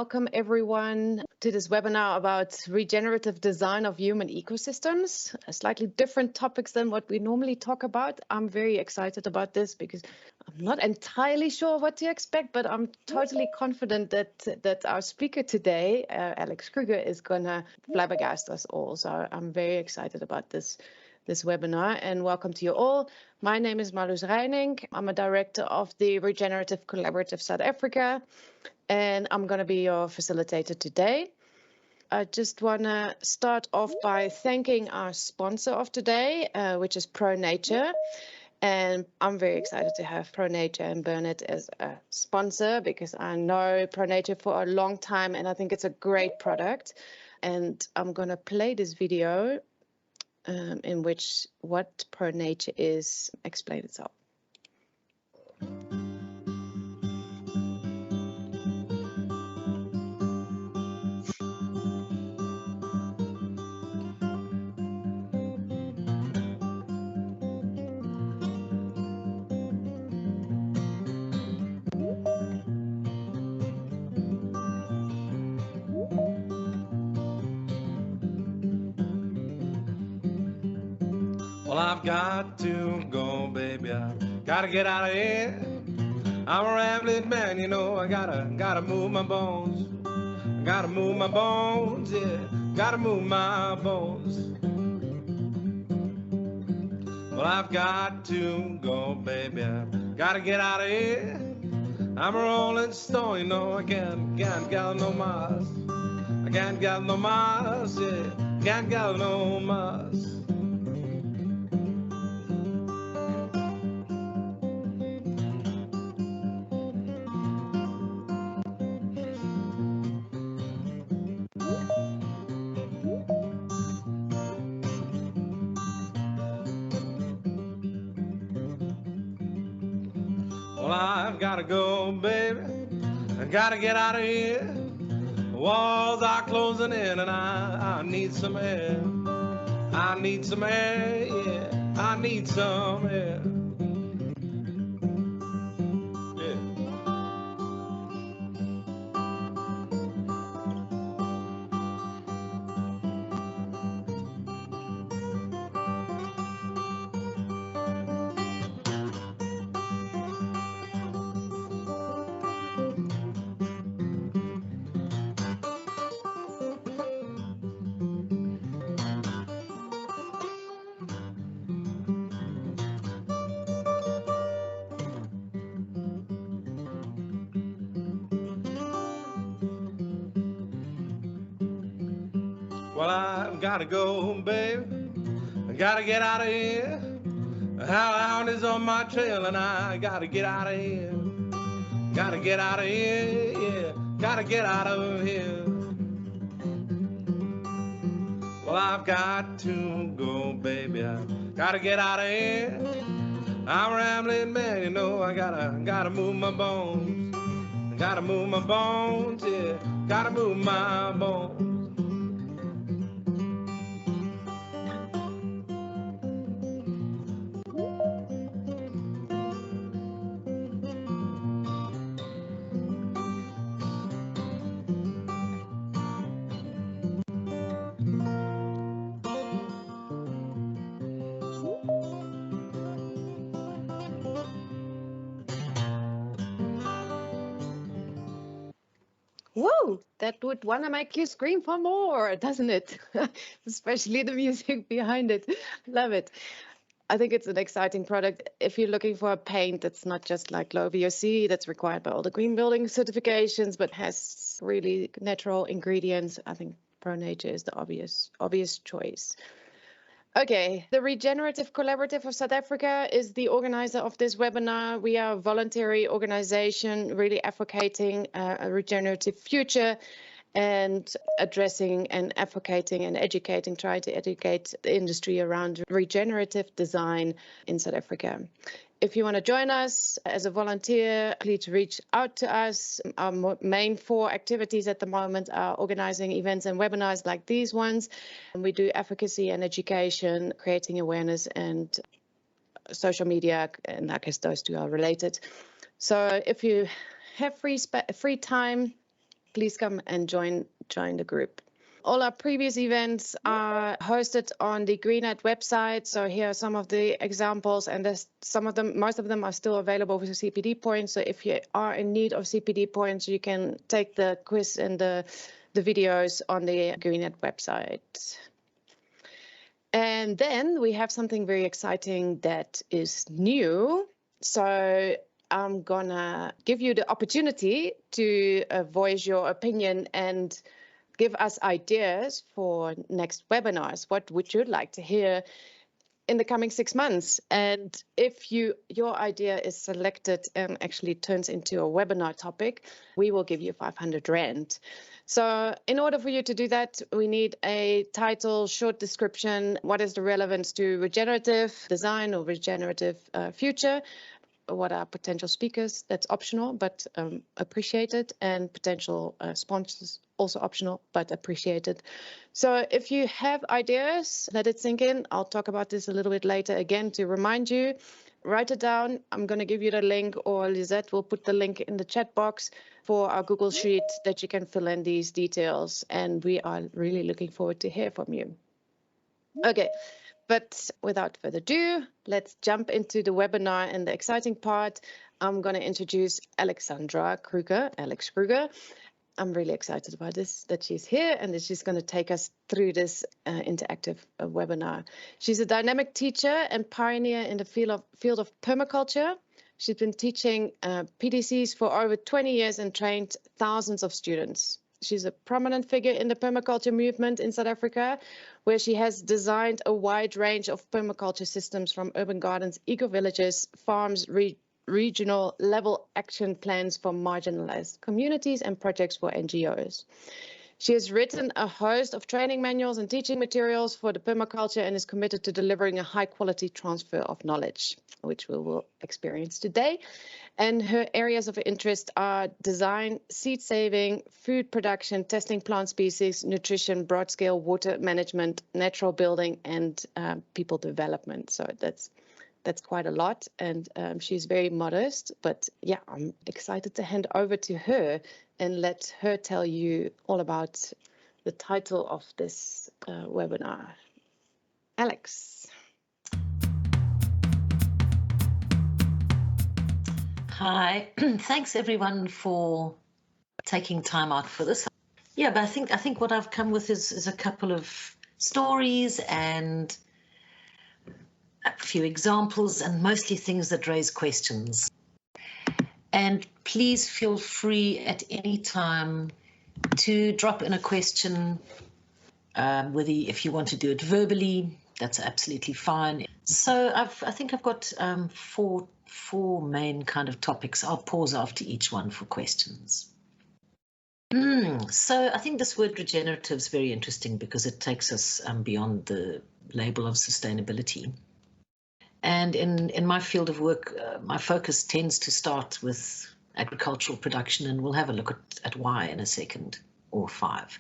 welcome everyone to this webinar about regenerative design of human ecosystems, slightly different topics than what we normally talk about. I'm very excited about this because I'm not entirely sure what to expect, but I'm totally confident that our speaker today, Alex Kruger, is going to flabbergast us all. So I'm very excited about this webinar, and welcome to you all. My name is Marloes Reining. I'm a director of the Regenerative Collaborative South Africa, and I'm going to be your facilitator today. I just want to start off by thanking our sponsor of today, which is ProNature. And I'm very excited to have ProNature and Bernard as a sponsor because I know ProNature for a long time and I think it's a great product. And I'm going to play this video in which what ProNature is explain itself. Well, I've got to go, baby. I gotta get out of here. I'm a rambling man, you know. I gotta move my bones. I gotta move my bones, yeah. Gotta move my bones. Well, I've got to go, baby. I gotta get out of here. I'm a rolling stone, you know. I can't get no Mars. I can't get no Mars, yeah. Can't get no Mars. Well, I've gotta go, baby. I gotta get out of here. The walls are closing in and I need some air. I need some air, yeah. I need some air. Well, I've gotta go, baby. I gotta get out of here. The hound is on my trail and I gotta get out of here. Gotta get out of here, yeah. Gotta get out of here. Well, I've got to go, baby. I gotta get out of here. I'm a rambling man, you know. I gotta move my bones. I gotta move my bones, yeah. Gotta move my bones. Whoa, that would want to make you scream for more, doesn't it? Especially the music behind it. Love it. I think it's an exciting product. If you're looking for a paint that's not just like low VOC, that's required by all the green building certifications, but has really natural ingredients, I think ProNature is the obvious choice. Okay, the Regenerative Collaborative of South Africa is the organizer of this webinar. We are a voluntary organization really advocating a regenerative future and addressing and advocating and educating, trying to educate the industry around regenerative design in South Africa. If you want to join us as a volunteer, please reach out to us. Our main 4 activities at the moment are organizing events and webinars like these ones. And we do advocacy and education, creating awareness and social media, and I guess those two are related. So if you have free time, please come and join the group. All our previous events are hosted on the Greenlight website. So here are some of the examples, and there's most of them are still available with CPD points. So if you are in need of CPD points, you can take the quiz and the videos on the Greenlight website. And then we have something very exciting that is new. So I'm gonna give you the opportunity to voice your opinion and give us ideas for next webinars. What would you like to hear in the coming 6 months? And if your idea is selected and actually turns into a webinar topic, we will give you 500 Rand. So in order for you to do that, we need a title, short description. What is the relevance to regenerative design or regenerative future? What are potential speakers? That's optional, but appreciated. And potential sponsors, also optional, but appreciated. So if you have ideas, let it sink in. I'll talk about this a little bit later again to remind you. Write it down. I'm going to give you the link, or Lisette will put the link in the chat box for our Google Sheet that you can fill in these details. And we are really looking forward to hear from you. Okay. But without further ado, let's jump into the webinar and the exciting part. I'm going to introduce Alexandra Kruger, Alex Kruger. I'm really excited about this, that she's here and that she's going to take us through this interactive webinar. She's a dynamic teacher and pioneer in the field of permaculture. She's been teaching PDCs for over 20 years and trained thousands of students. She's a prominent figure in the permaculture movement in South Africa, where she has designed a wide range of permaculture systems from urban gardens, eco-villages, farms, regional level action plans for marginalized communities and projects for NGOs. She has written a host of training manuals and teaching materials for the permaculture and is committed to delivering a high-quality transfer of knowledge, which we will experience today. And her areas of interest are design, seed saving, food production, testing plant species, nutrition, broad-scale water management, natural building, and people development. So that's quite a lot, and she's very modest, but yeah, I'm excited to hand over to her and let her tell you all about the title of this webinar. Alex. Hi, thanks everyone for taking time out for this. Yeah, but I think what I've come with is a couple of stories and a few examples, and mostly things that raise questions. And please feel free at any time to drop in a question, whether if you want to do it verbally, that's absolutely fine. So I think I've got four main kind of topics. I'll pause after each one for questions. So I think this word regenerative is very interesting because it takes us beyond the label of sustainability. And in my field of work, my focus tends to start with agricultural production, and we'll have a look at why in a second or 5.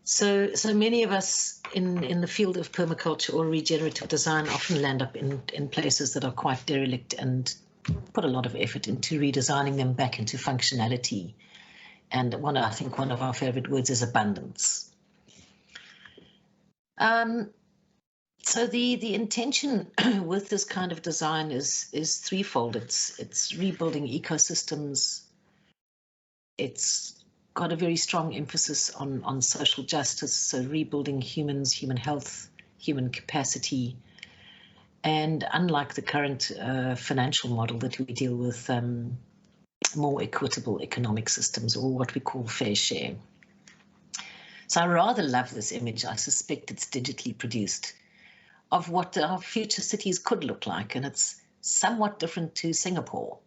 So many of us in the field of permaculture or regenerative design often land up in places that are quite derelict and put a lot of effort into redesigning them back into functionality. And I think one of our favorite words is abundance. So the intention with this kind of design is threefold. It's rebuilding ecosystems. It's got a very strong emphasis on social justice, so rebuilding humans, human health, human capacity. And unlike the current financial model that we deal with, more equitable economic systems, or what we call fair share. So I rather love this image. I suspect it's digitally produced, of what our future cities could look like, and it's somewhat different to Singapore.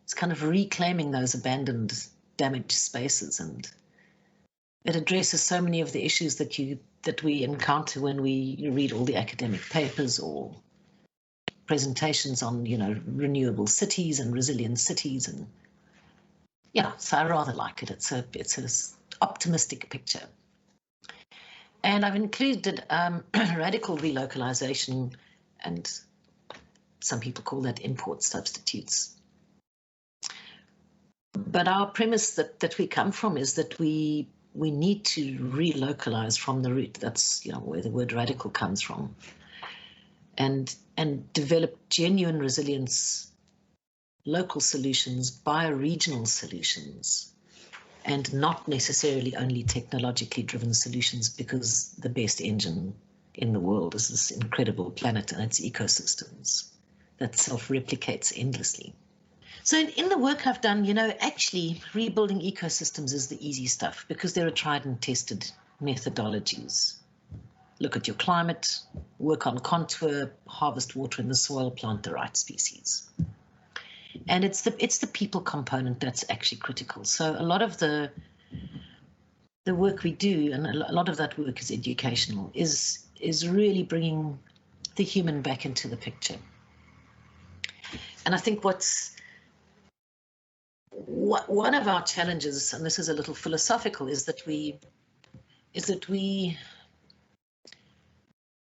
It's kind of reclaiming those abandoned, damaged spaces, and it addresses so many of the issues that we encounter when we read all the academic papers or presentations on, renewable cities and resilient cities, and yeah, so I rather like it. It's an optimistic picture. And I've included radical relocalization, and some people call that import substitutes. But our premise that we come from is that we need to relocalize from the root. That's where the word radical comes from, and develop genuine resilience, local solutions, bioregional solutions, and not necessarily only technologically driven solutions, because the best engine in the world is this incredible planet and its ecosystems that self-replicates endlessly. So in the work I've done, actually rebuilding ecosystems is the easy stuff, because there are tried and tested methodologies. Look at your climate, work on contour, harvest water in the soil, plant the right species. And it's the people component that's actually critical. So a lot of the work we do, and a lot of that work is educational, is really bringing the human back into the picture. And I think one of our challenges, and this is a little philosophical, is that we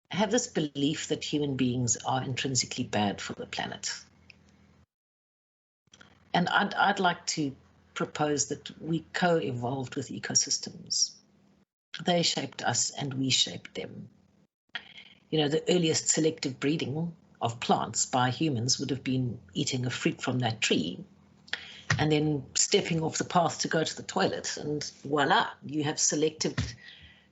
have this belief that human beings are intrinsically bad for the planet. And I'd like to propose that we co-evolved with ecosystems. They shaped us and we shaped them. The earliest selective breeding of plants by humans would have been eating a fruit from that tree and then stepping off the path to go to the toilet, and voila, you have selected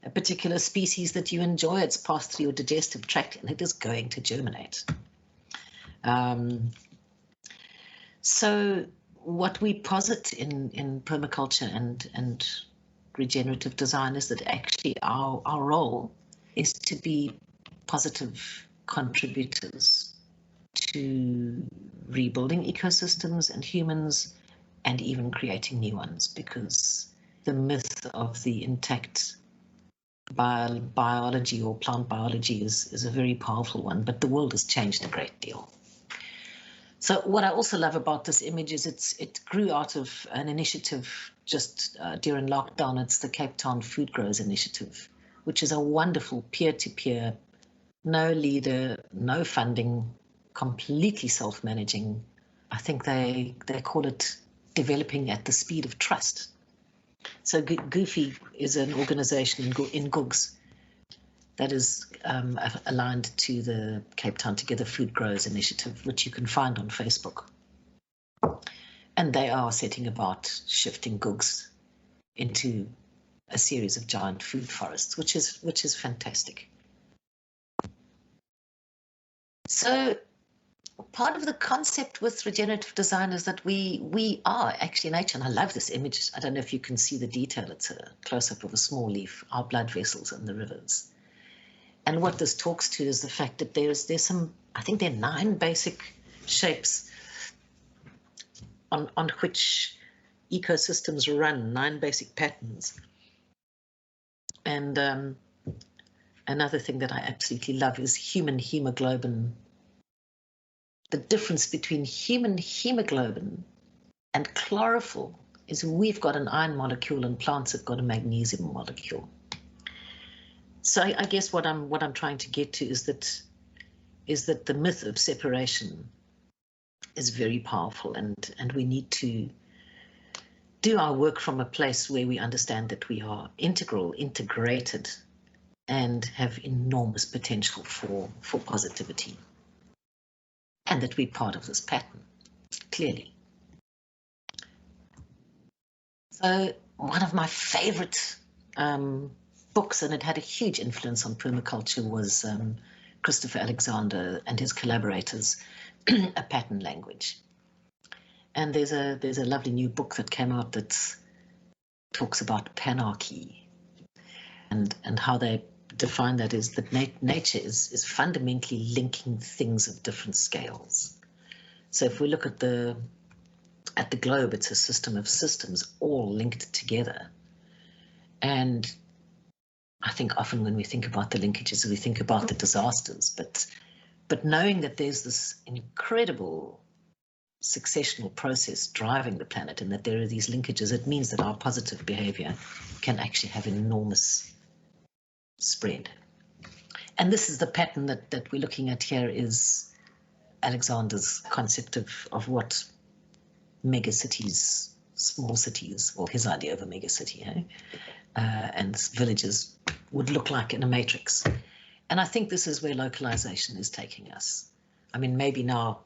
a particular species that you enjoy. It's passed through your digestive tract and it is going to germinate. So what we posit in permaculture and regenerative design is that actually our role is to be positive contributors to rebuilding ecosystems and humans, and even creating new ones, because the myth of the intact biology or plant biology is a very powerful one, but the world has changed a great deal. So what I also love about this image is it grew out of an initiative just during lockdown. It's the Cape Town Food Growers Initiative, which is a wonderful peer-to-peer, no leader, no funding, completely self-managing. I think they call it developing at the speed of trust. So Goofy is an organization in Gugs that is aligned to the Cape Town Together Food Growers Initiative, which you can find on Facebook. And they are setting about shifting Gugs into a series of giant food forests, which is fantastic. So part of the concept with regenerative design is that we are actually nature. And I love this image. I don't know if you can see the detail. It's a close-up of a small leaf, our blood vessels and the rivers. And what this talks to is the fact that there's some, I think there are 9 basic shapes on which ecosystems run, 9 basic patterns. And another thing that I absolutely love is human hemoglobin. The difference between human hemoglobin and chlorophyll is we've got an iron molecule and plants have got a magnesium molecule. So I guess what I'm trying to get to is that the myth of separation is very powerful, and we need to do our work from a place where we understand that we are integral, integrated, and have enormous potential for positivity, and that we're part of this pattern, clearly. So one of my favorite books, and it had a huge influence on permaculture, was Christopher Alexander and his collaborators, A Pattern Language. And there's a lovely new book that came out that talks about panarchy, and how they define that is that nature is fundamentally linking things of different scales. So if we look at the globe, it's a system of systems all linked together. And I think often when we think about the linkages, we think about the disasters, but knowing that there's this incredible successional process driving the planet, and that there are these linkages, it means that our positive behavior can actually have enormous spread. And this is the pattern that we're looking at here, is Alexander's concept of what megacities small cities, or his idea of a mega city, and villages would look like in a matrix. And I think this is where localization is taking us. I mean, maybe now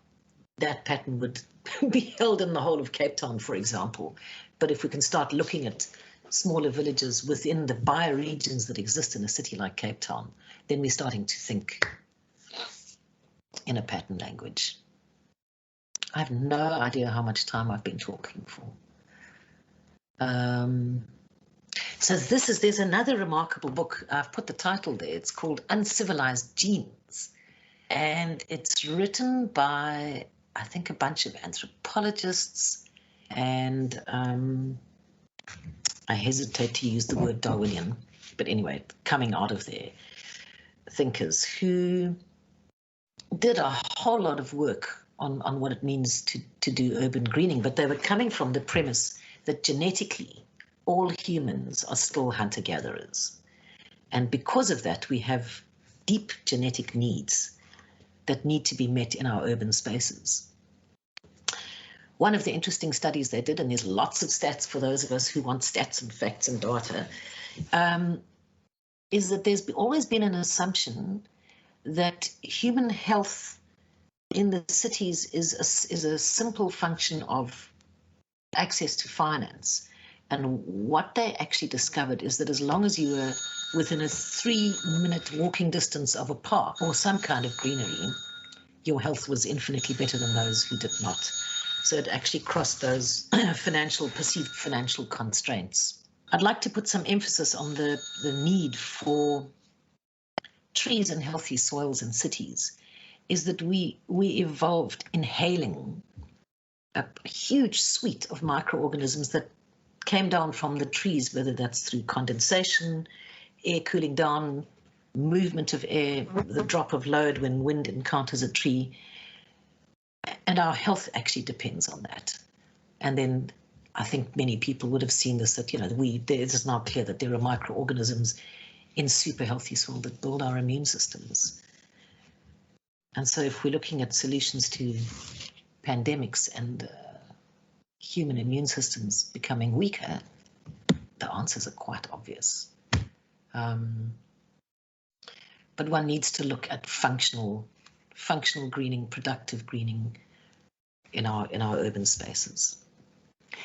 that pattern would be held in the whole of Cape Town, for example. But if we can start looking at smaller villages within the bioregions that exist in a city like Cape Town, then we're starting to think in a pattern language. I have no idea how much time I've been talking for. So there's another remarkable book. I've put the title there. It's called Uncivilized Genes. And it's written by, I think, a bunch of anthropologists and I hesitate to use the word Darwinian, but anyway, coming out of their thinkers who did a whole lot of work on what it means to do urban greening, but they were coming from the premise that genetically all humans are still hunter-gatherers. And because of that, we have deep genetic needs that need to be met in our urban spaces. One of the interesting studies they did, and there's lots of stats for those of us who want stats and facts and data, is that there's always been an assumption that human health in the cities is a simple function of access to finance. And what they actually discovered is that as long as you were within a 3-minute walking distance of a park or some kind of greenery, your health was infinitely better than those who did not. So it actually crossed those perceived financial constraints. I'd like to put some emphasis on the need for trees and healthy soils in cities, is that we evolved inhaling a huge suite of microorganisms that came down from the trees, whether that's through condensation, air cooling down, movement of air, the drop of load when wind encounters a tree. And our health actually depends on that. And then I think many people would have seen this, that, it is now clear that there are microorganisms in super healthy soil that build our immune systems. And so if we're looking at solutions to pandemics and human immune systems becoming weaker, the answers are quite obvious. But one needs to look at functional greening, productive greening in our urban spaces.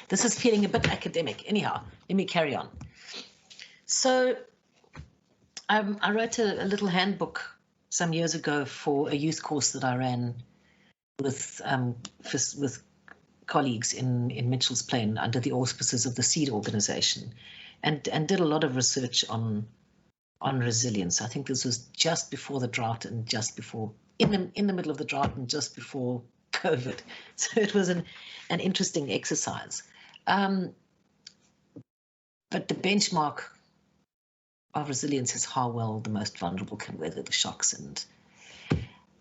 This is feeling a bit academic. Anyhow, let me carry on. So I wrote a little handbook some years ago for a youth course that I ran with colleagues in Mitchell's Plain under the auspices of the Seed Organization, and did a lot of research on resilience. I think this was just before the drought and just before, in the middle of the drought and just before COVID. So it was an interesting exercise. But the benchmark of resilience is how well the most vulnerable can weather the shocks. And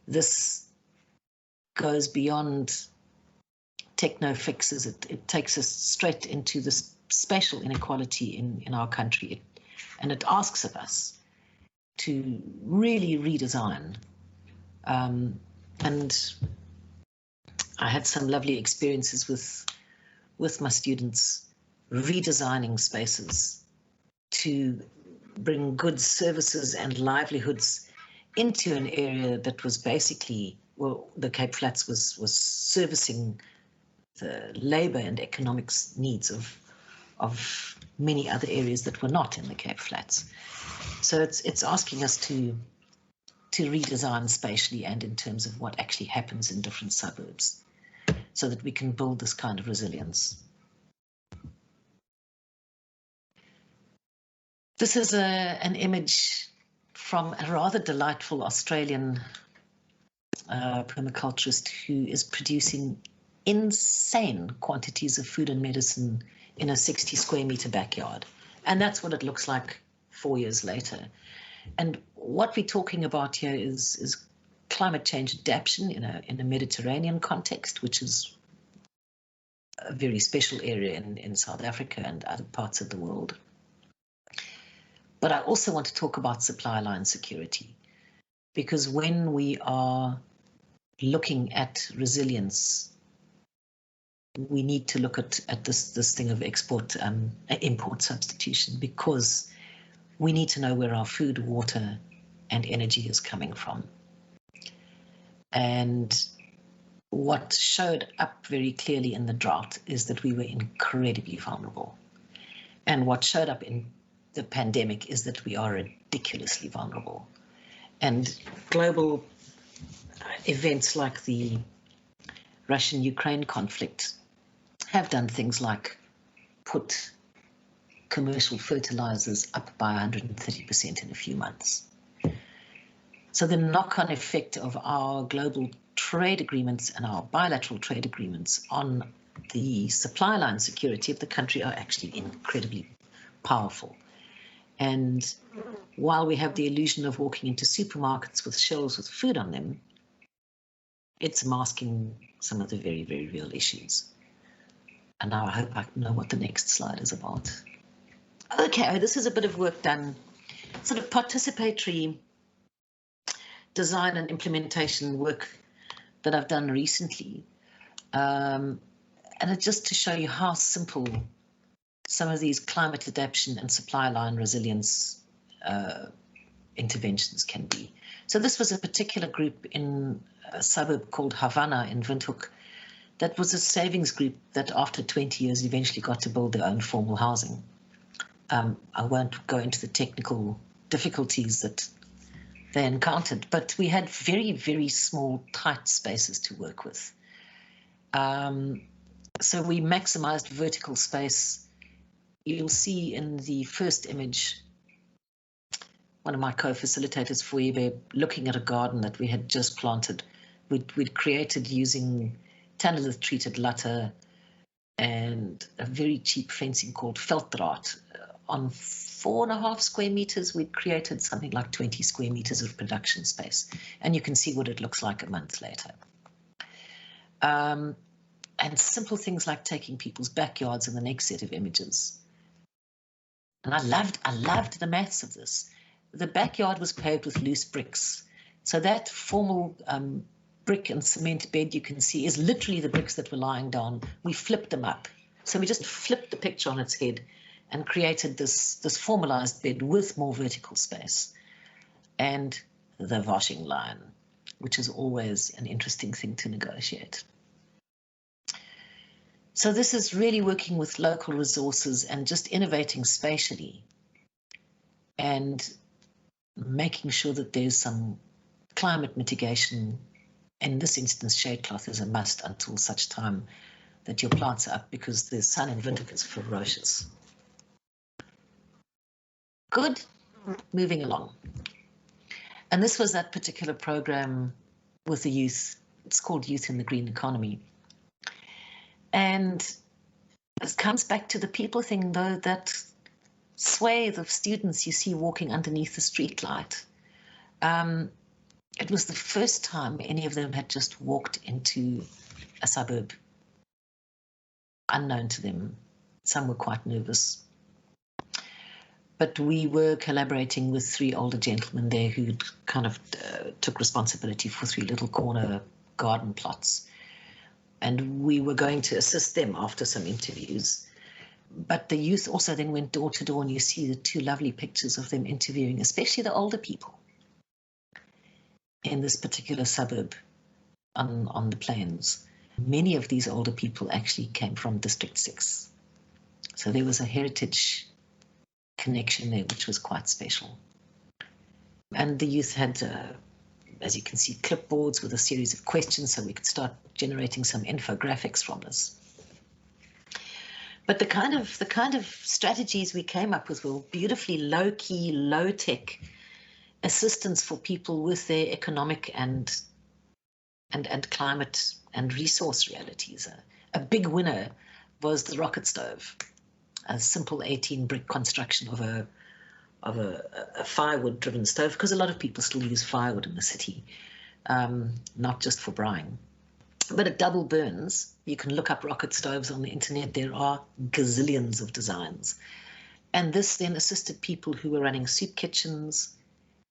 this goes beyond techno fixes. It takes us straight into this spatial inequality in our country. And it asks of us to really redesign. And I had some lovely experiences with my students redesigning spaces to bring goods, services and livelihoods into an area that was basically, well, the Cape Flats was servicing the labor and economics needs of many other areas that were not in the Cape Flats. So it's asking us to redesign spatially and in terms of what actually happens in different suburbs so that we can build this kind of resilience. This is an image from a rather delightful Australian permaculturist who is producing insane quantities of food and medicine in a 60 square meter backyard. And that's what it looks like 4 years later. And what we're talking about here is climate change adaptation in a Mediterranean context, which is a very special area in South Africa and other parts of the world. But I also want to talk about supply line security, because when we are looking at resilience we need to look at this thing of import substitution, because we need to know where our food, water, and energy is coming from. And what showed up very clearly in the drought is that we were incredibly vulnerable. And what showed up in the pandemic is that we are ridiculously vulnerable. And global events like the Russian-Ukraine conflict have done things like put commercial fertilizers up by 130% in a few months. So the knock-on effect of our global trade agreements and our bilateral trade agreements on the supply line security of the country are actually incredibly powerful. And while we have the illusion of walking into supermarkets with shelves with food on them, it's masking some of the very, very real issues. And now I hope I know what the next slide is about. Okay, this is a bit of work done, sort of participatory design and implementation work that I've done recently. And it's just to show you how simple some of these climate adaptation and supply line resilience interventions can be. So this was a particular group in a suburb called Havana in Windhoek. That was a savings group that after 20 years eventually got to build their own formal housing. I won't go into the technical difficulties that they encountered, but we had very, very small, tight spaces to work with. So we maximized vertical space. You'll see in the first image, one of my co-facilitators, Foyebe, looking at a garden that we had just planted. We'd created using tantalith treated latte and a very cheap fencing called velddraad. On 4.5 square meters, we'd created something like 20 square meters of production space. And you can see what it looks like a month later. And simple things like taking people's backyards in the next set of images. And I loved the maths of this. The backyard was paved with loose bricks. So that formal brick and cement bed you can see is literally the bricks that were lying down. We flipped them up. So we just flipped the picture on its head and created this formalized bed with more vertical space. And the washing line, which is always an interesting thing to negotiate. So this is really working with local resources and just innovating spatially and making sure that there's some climate mitigation. In this instance, shade cloth is a must until such time that your plants are up, because the sun in Windhoek is ferocious. Good, moving along. And this was that particular program with the youth. It's called Youth in the Green Economy. And it comes back to the people thing, though, that swathe of students you see walking underneath the street light. It was the first time any of them had just walked into a suburb unknown to them. Some were quite nervous. But we were collaborating with 3 older gentlemen there who kind of took responsibility for 3 little corner garden plots. And we were going to assist them after some interviews. But the youth also then went door to door, and you see the 2 lovely pictures of them interviewing, especially the older people in this particular suburb on the plains. Many of these older people actually came from District 6. So there was a heritage connection there, which was quite special. And the youth had, as you can see, clipboards with a series of questions, so we could start generating some infographics from this. But the kind of strategies we came up with were beautifully low-key, low-tech assistance for people with their economic and climate and resource realities. A big winner was the rocket stove, a simple 18-brick construction of a firewood-driven stove, because a lot of people still use firewood in the city, not just for braaiing. But it double burns. You can look up rocket stoves on the internet. There are gazillions of designs. And this then assisted people who were running soup kitchens.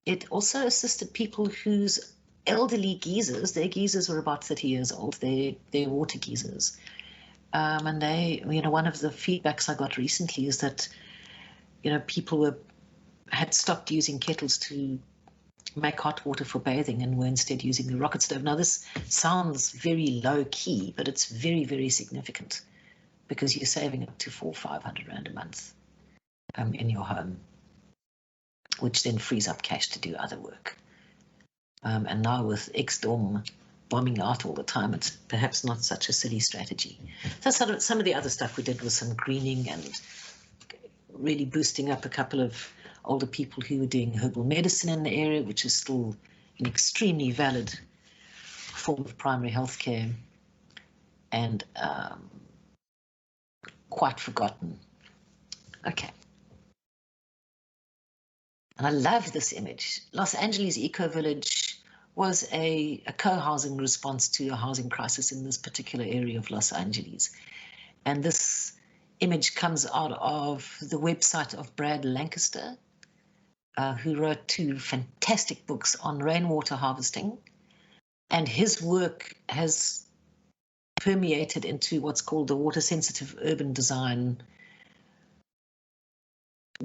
It also assisted people whose elderly geysers, their geysers were about 30 years old, their water geysers, And they, one of the feedbacks I got recently is that, people had stopped using kettles to make hot water for bathing and were instead using the rocket stove. Now, this sounds very low key, but it's very, very significant because you're saving up to 400 or 500 rand a month in your home, which then frees up cash to do other work. And now with ex-dorm bombing out all the time, it's perhaps not such a silly strategy. So some of the other stuff we did was some greening and really boosting up a couple of older people who were doing herbal medicine in the area, which is still an extremely valid form of primary health care and quite forgotten. Okay. And I love this image. Los Angeles Eco Village was a co-housing response to a housing crisis in this particular area of Los Angeles. And this image comes out of the website of Brad Lancaster, who wrote 2 fantastic books on rainwater harvesting. And his work has permeated into what's called the water-sensitive urban design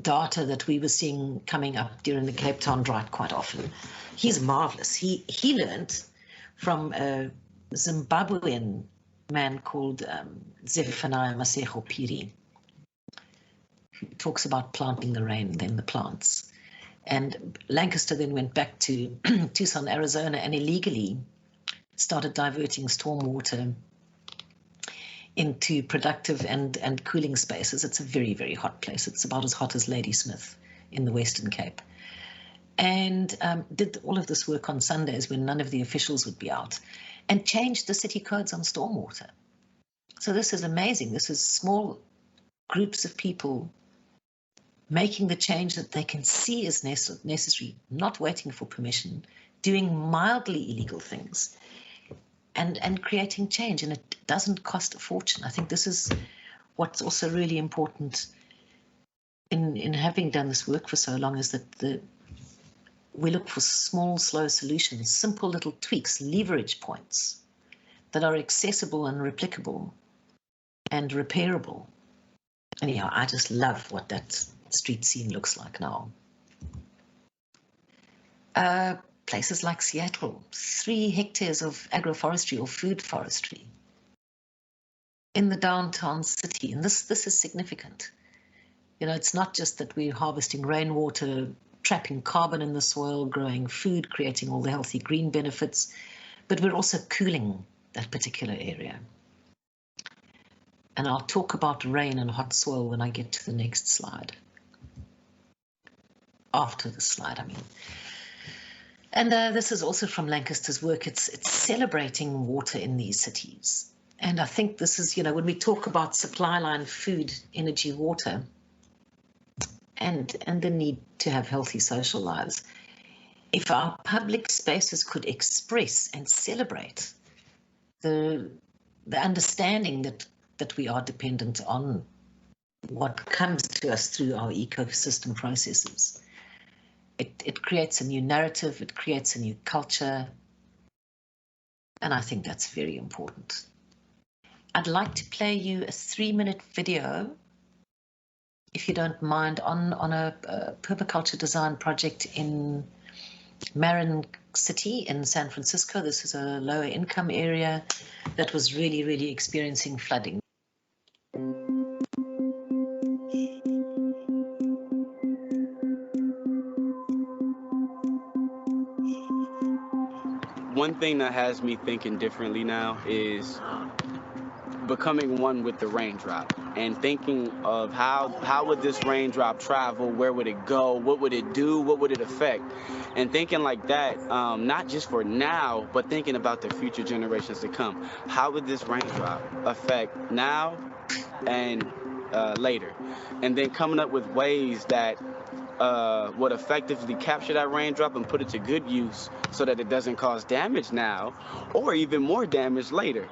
data that we were seeing coming up during the Cape Town drought quite often. He's marvelous. He learned from a Zimbabwean man called Zephaniah Masego Piri, who talks about planting the rain, then the plants. And Lancaster then went back to Tucson, Arizona, and illegally started diverting stormwater into productive and cooling spaces. It's a very, very hot place. It's about as hot as Ladysmith in the Western Cape. And did all of this work on Sundays when none of the officials would be out, and changed the city codes on stormwater. So this is amazing. This is small groups of people making the change that they can see is necessary, not waiting for permission, doing mildly illegal things, and creating change. And it doesn't cost a fortune. I think this is what's also really important in having done this work for so long, is that we look for small, slow solutions, simple little tweaks, leverage points that are accessible and replicable and repairable. Anyhow, I just love what that street scene looks like now. Places like Seattle, 3 hectares of agroforestry or food forestry in the downtown city. And this is significant. It's not just that we're harvesting rainwater, trapping carbon in the soil, growing food, creating all the healthy green benefits, but we're also cooling that particular area. And I'll talk about rain and hot soil when I get to the next slide. After the slide, I mean. And this is also from Lancaster's work. It's celebrating water in these cities. And I think this is, when we talk about supply line, food, energy, water, and the need to have healthy social lives, if our public spaces could express and celebrate the understanding that we are dependent on what comes to us through our ecosystem processes, it creates a new narrative, it creates a new culture, and I think that's very important. I'd like to play you a 3-minute video, if you don't mind, on a permaculture design project in Marin City in San Francisco. This is a lower income area that was really, really experiencing flooding. One thing that has me thinking differently now is becoming one with the raindrop and thinking of how would this raindrop travel, where would it go, what would it do, what would it affect, and thinking like that, not just for now, but thinking about the future generations to come. How would this raindrop affect now and later, and then coming up with ways that would effectively capture that raindrop and put it to good use so that it doesn't cause damage now or even more damage later.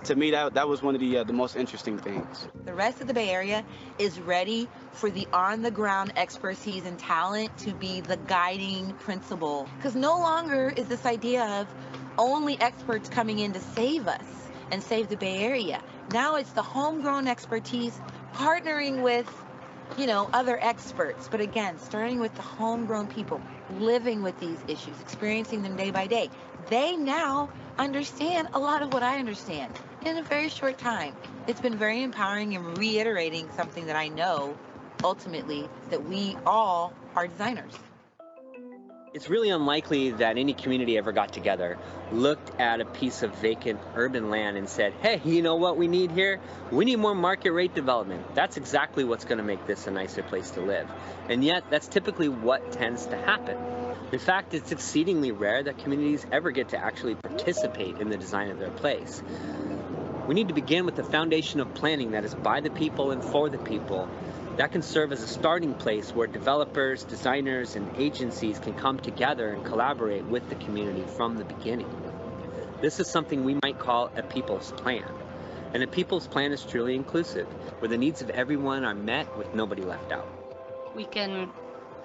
To me, that was one of the most interesting things. The rest of the Bay Area is ready for the on-the-ground expertise and talent to be the guiding principle. Because no longer is this idea of only experts coming in to save us and save the Bay Area. Now it's the homegrown expertise partnering with, other experts. But again, starting with the homegrown people, living with these issues, experiencing them day by day. They now understand a lot of what I understand in a very short time. It's been very empowering and reiterating something that I know ultimately, that we all are designers. It's really unlikely that any community ever got together, looked at a piece of vacant urban land and said, hey, you know what we need here? We need more market rate development. That's exactly what's going to make this a nicer place to live. And yet, that's typically what tends to happen. In fact, it's exceedingly rare that communities ever get to actually participate in the design of their place. We need to begin with the foundation of planning that is by the people and for the people. That can serve as a starting place where developers, designers, and agencies can come together and collaborate with the community from the beginning. This is something we might call a people's plan. And a people's plan is truly inclusive, where the needs of everyone are met with nobody left out. We can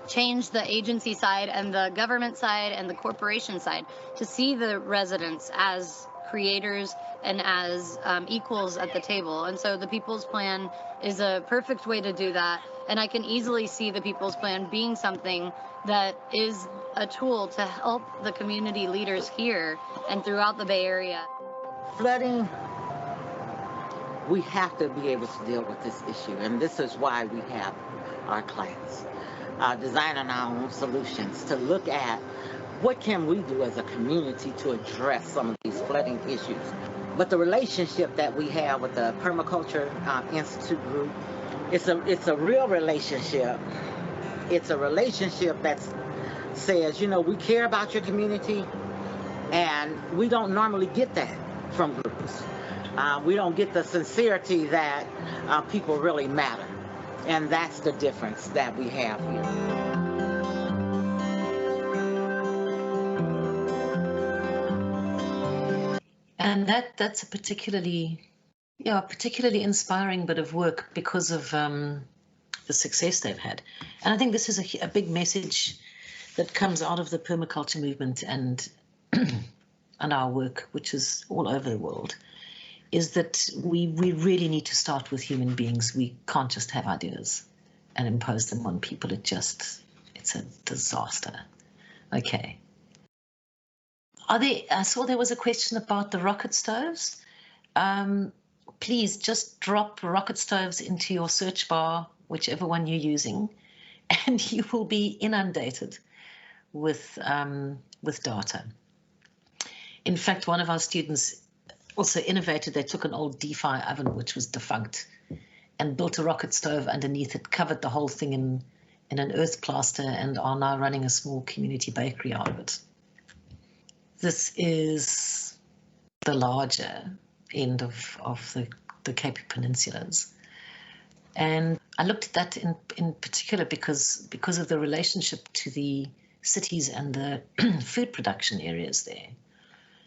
change the agency side and the government side and the corporation side to see the residents as creators and as equals at the table. And so the People's Plan is a perfect way to do that. And I can easily see the People's Plan being something that is a tool to help the community leaders here and throughout the Bay Area. Flooding, we have to be able to deal with this issue. And this is why we have our class, designing our own solutions to look at what can we do as a community to address some of these flooding issues. But the relationship that we have with the Permaculture Institute group, it's a real relationship. It's a relationship that says, we care about your community, and we don't normally get that from groups. We don't get the sincerity that people really matter. And that's the difference that we have here. And that's a particularly inspiring bit of work because of the success they've had. And I think this is a big message that comes out of the permaculture movement and our work, which is all over the world, is that we really need to start with human beings. We can't just have ideas and impose them on people. It's a disaster. Okay. I saw there was a question about the rocket stoves. Please just drop rocket stoves into your search bar, whichever one you're using, and you will be inundated with data. In fact, one of our students also innovated. They took an old DeFi oven, which was defunct, and built a rocket stove underneath it, covered the whole thing in an earth plaster, and are now running a small community bakery out of it. This is the larger end of the Cape Peninsulas. And I looked at that in particular because of the relationship to the cities and the food production areas there.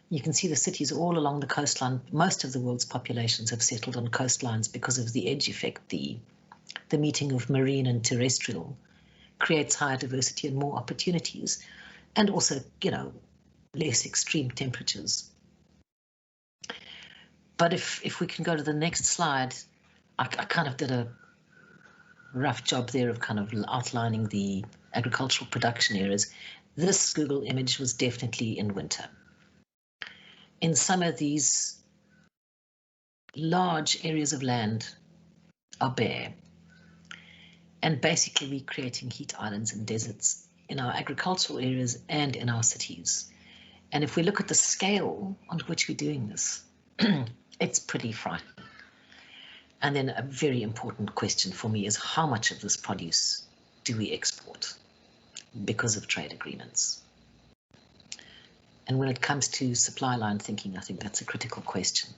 You can see the cities all along the coastline. Most of the world's populations have settled on coastlines because of the edge effect. The meeting of marine and terrestrial creates higher diversity and more opportunities, and also, less extreme temperatures. But if we can go to the next slide, I kind of did a rough job there of kind of outlining the agricultural production areas. This Google image was definitely in winter. In summer, these large areas of land are bare. And basically, we're creating heat islands and deserts in our agricultural areas and in our cities. And if we look at the scale on which we're doing this, it's pretty frightening. And then a very important question for me is how much of this produce do we export because of trade agreements? And when it comes to supply line thinking, I think that's a critical question.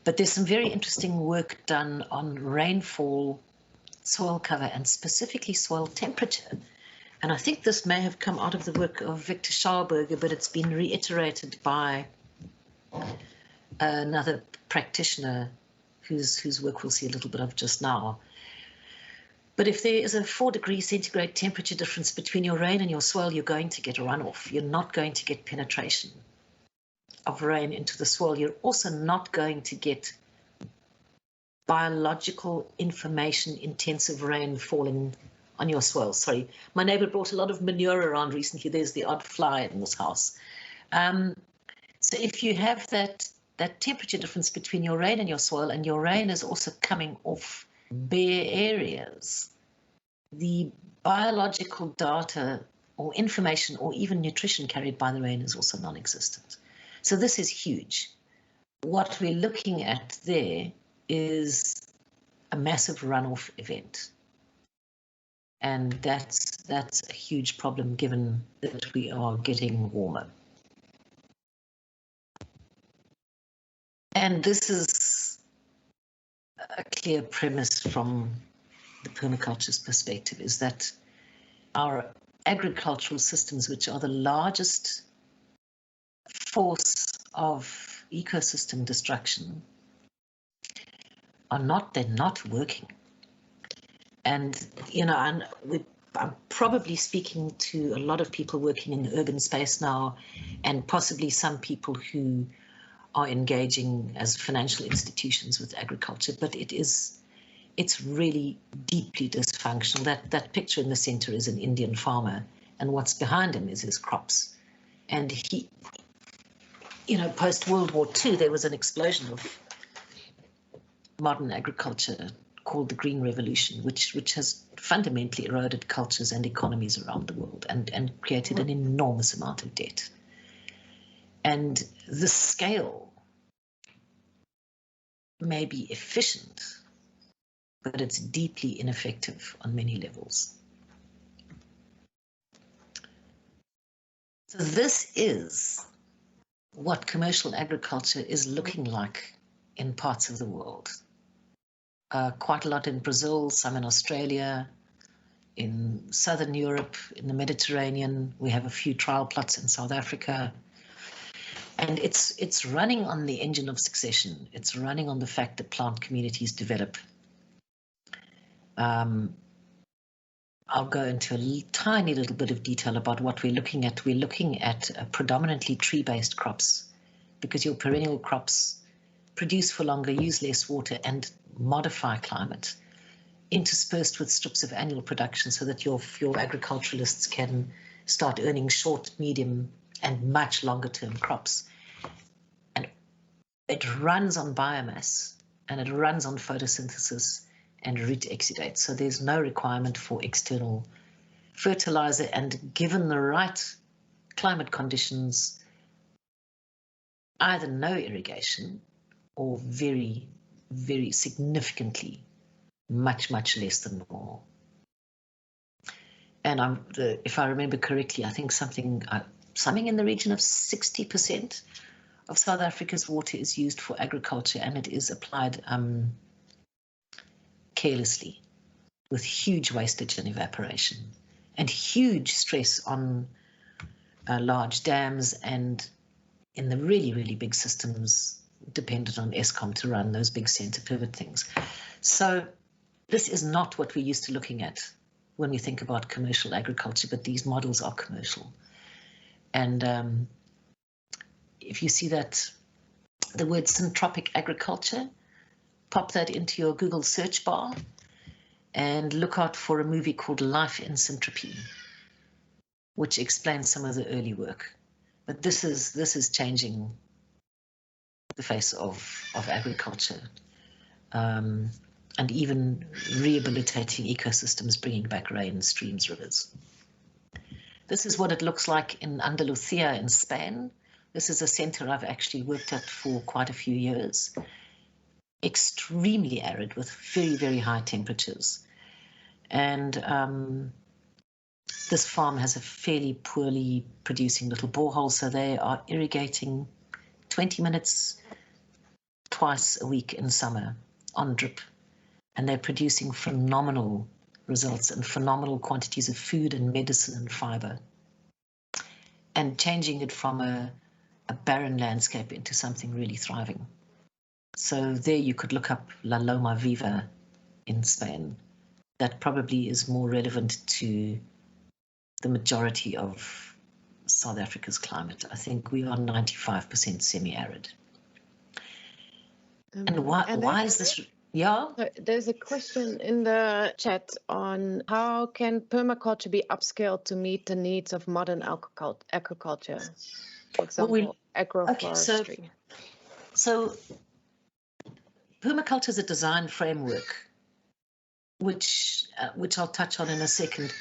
But there's some very interesting work done on rainfall, soil cover, and specifically soil temperature. And I think this may have come out of the work of Victor Schauberger, but it's been reiterated by another practitioner whose work we'll see a little bit of just now. But if there is a 4 degrees centigrade temperature difference between your rain and your soil, you're going to get a runoff. You're not going to get penetration of rain into the soil. You're also not going to get biological information intensive rain falling on your soil. Sorry, my neighbor brought a lot of manure around recently. There's the odd fly in this house. So if you have that temperature difference between your rain and your soil, and your rain is also coming off bare areas, the biological data or information or even nutrition carried by the rain is also non-existent. So this is huge. What we're looking at there is a massive runoff event. And that's a huge problem given that we are getting warmer. And this is a clear premise from the permaculture's perspective, is that our agricultural systems, which are the largest force of ecosystem destruction, they're not working. And, you know, I'm probably speaking to a lot of people working in the urban space now, and possibly some people who are engaging as financial institutions with agriculture, but it's really deeply dysfunctional. That picture in the center is an Indian farmer, and what's behind him is his crops. And he, you know, post World War II, there was an explosion of modern agriculture called the Green Revolution, which has fundamentally eroded cultures and economies around the world and created an enormous amount of debt. And the scale may be efficient, but it's deeply ineffective on many levels. So this is what commercial agriculture is looking like in parts of the world. Quite a lot in Brazil, some in Australia, in Southern Europe, in the Mediterranean. We have a few trial plots in South Africa. And it's running on the engine of succession. It's running on the fact that plant communities develop. I'll go into a tiny little bit of detail about what we're looking at. We're looking at predominantly tree-based crops, because your perennial crops produce for longer, use less water, and modify climate, interspersed with strips of annual production, so that your agriculturalists can start earning short, medium, and much longer term crops. And it runs on biomass, and it runs on photosynthesis and root exudate. So there's no requirement for external fertilizer, and given the right climate conditions, either no irrigation or very, very significantly much less than normal. And if I remember correctly, I think something in the region of 60% of South Africa's water is used for agriculture, and it is applied carelessly, with huge wastage and evaporation, and huge stress on large dams, and in the really, really big systems dependent on Eskom to run those big center pivot things. So this is not what we're used to looking at when we think about commercial agriculture, but these models are commercial. And if you see that, the word syntropic agriculture, pop that into your Google search bar and look out for a movie called Life in Syntropy, which explains some of the early work. But this is changing the face of agriculture, and even rehabilitating ecosystems, bringing back rain, streams, rivers. This is what it looks like in Andalusia in Spain. This is a center I've actually worked at for quite a few years. Extremely arid with very, very high temperatures. And this farm has a fairly poorly producing little borehole, so they are irrigating 20 minutes twice a week in summer on drip. And they're producing phenomenal results and phenomenal quantities of food and medicine and fiber, and changing it from a barren landscape into something really thriving. So there you could look up La Loma Viva in Spain. That probably is more relevant to the majority of South Africa's climate. I think we are 95% semi-arid. And why is this? Yeah. There's a question in the chat on how can permaculture be upscaled to meet the needs of modern agriculture, for example, agroforestry. So permaculture is a design framework, which I'll touch on in a second.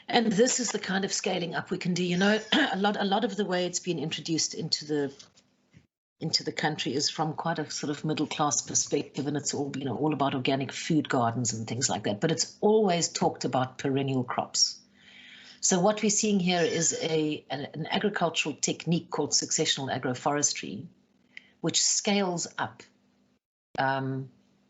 And this is the kind of scaling up we can do. You know, a lot of the way it's been introduced into the country is from quite a sort of middle class perspective, and it's all, you know, all about organic food gardens and things like that. But it's always talked about perennial crops. So what we're seeing here is an agricultural technique called successional agroforestry, which scales up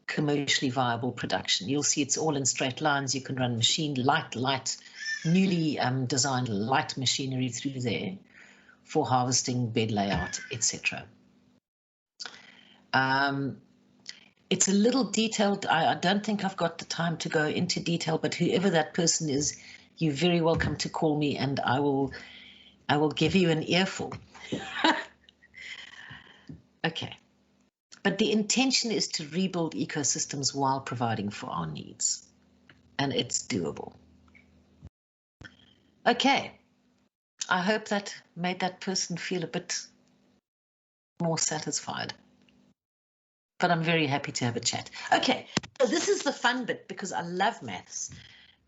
commercially viable production. You'll see it's all in straight lines. You can run light, newly designed light machinery through there for harvesting, bed layout, etc. It's a little detailed. I don't think I've got the time to go into detail, but whoever that person is, you're very welcome to call me and I will give you an earful. Okay. But the intention is to rebuild ecosystems while providing for our needs. And it's doable. Okay. I hope that made that person feel a bit more satisfied. But I'm very happy to have a chat. Okay, so this is the fun bit because I love maths.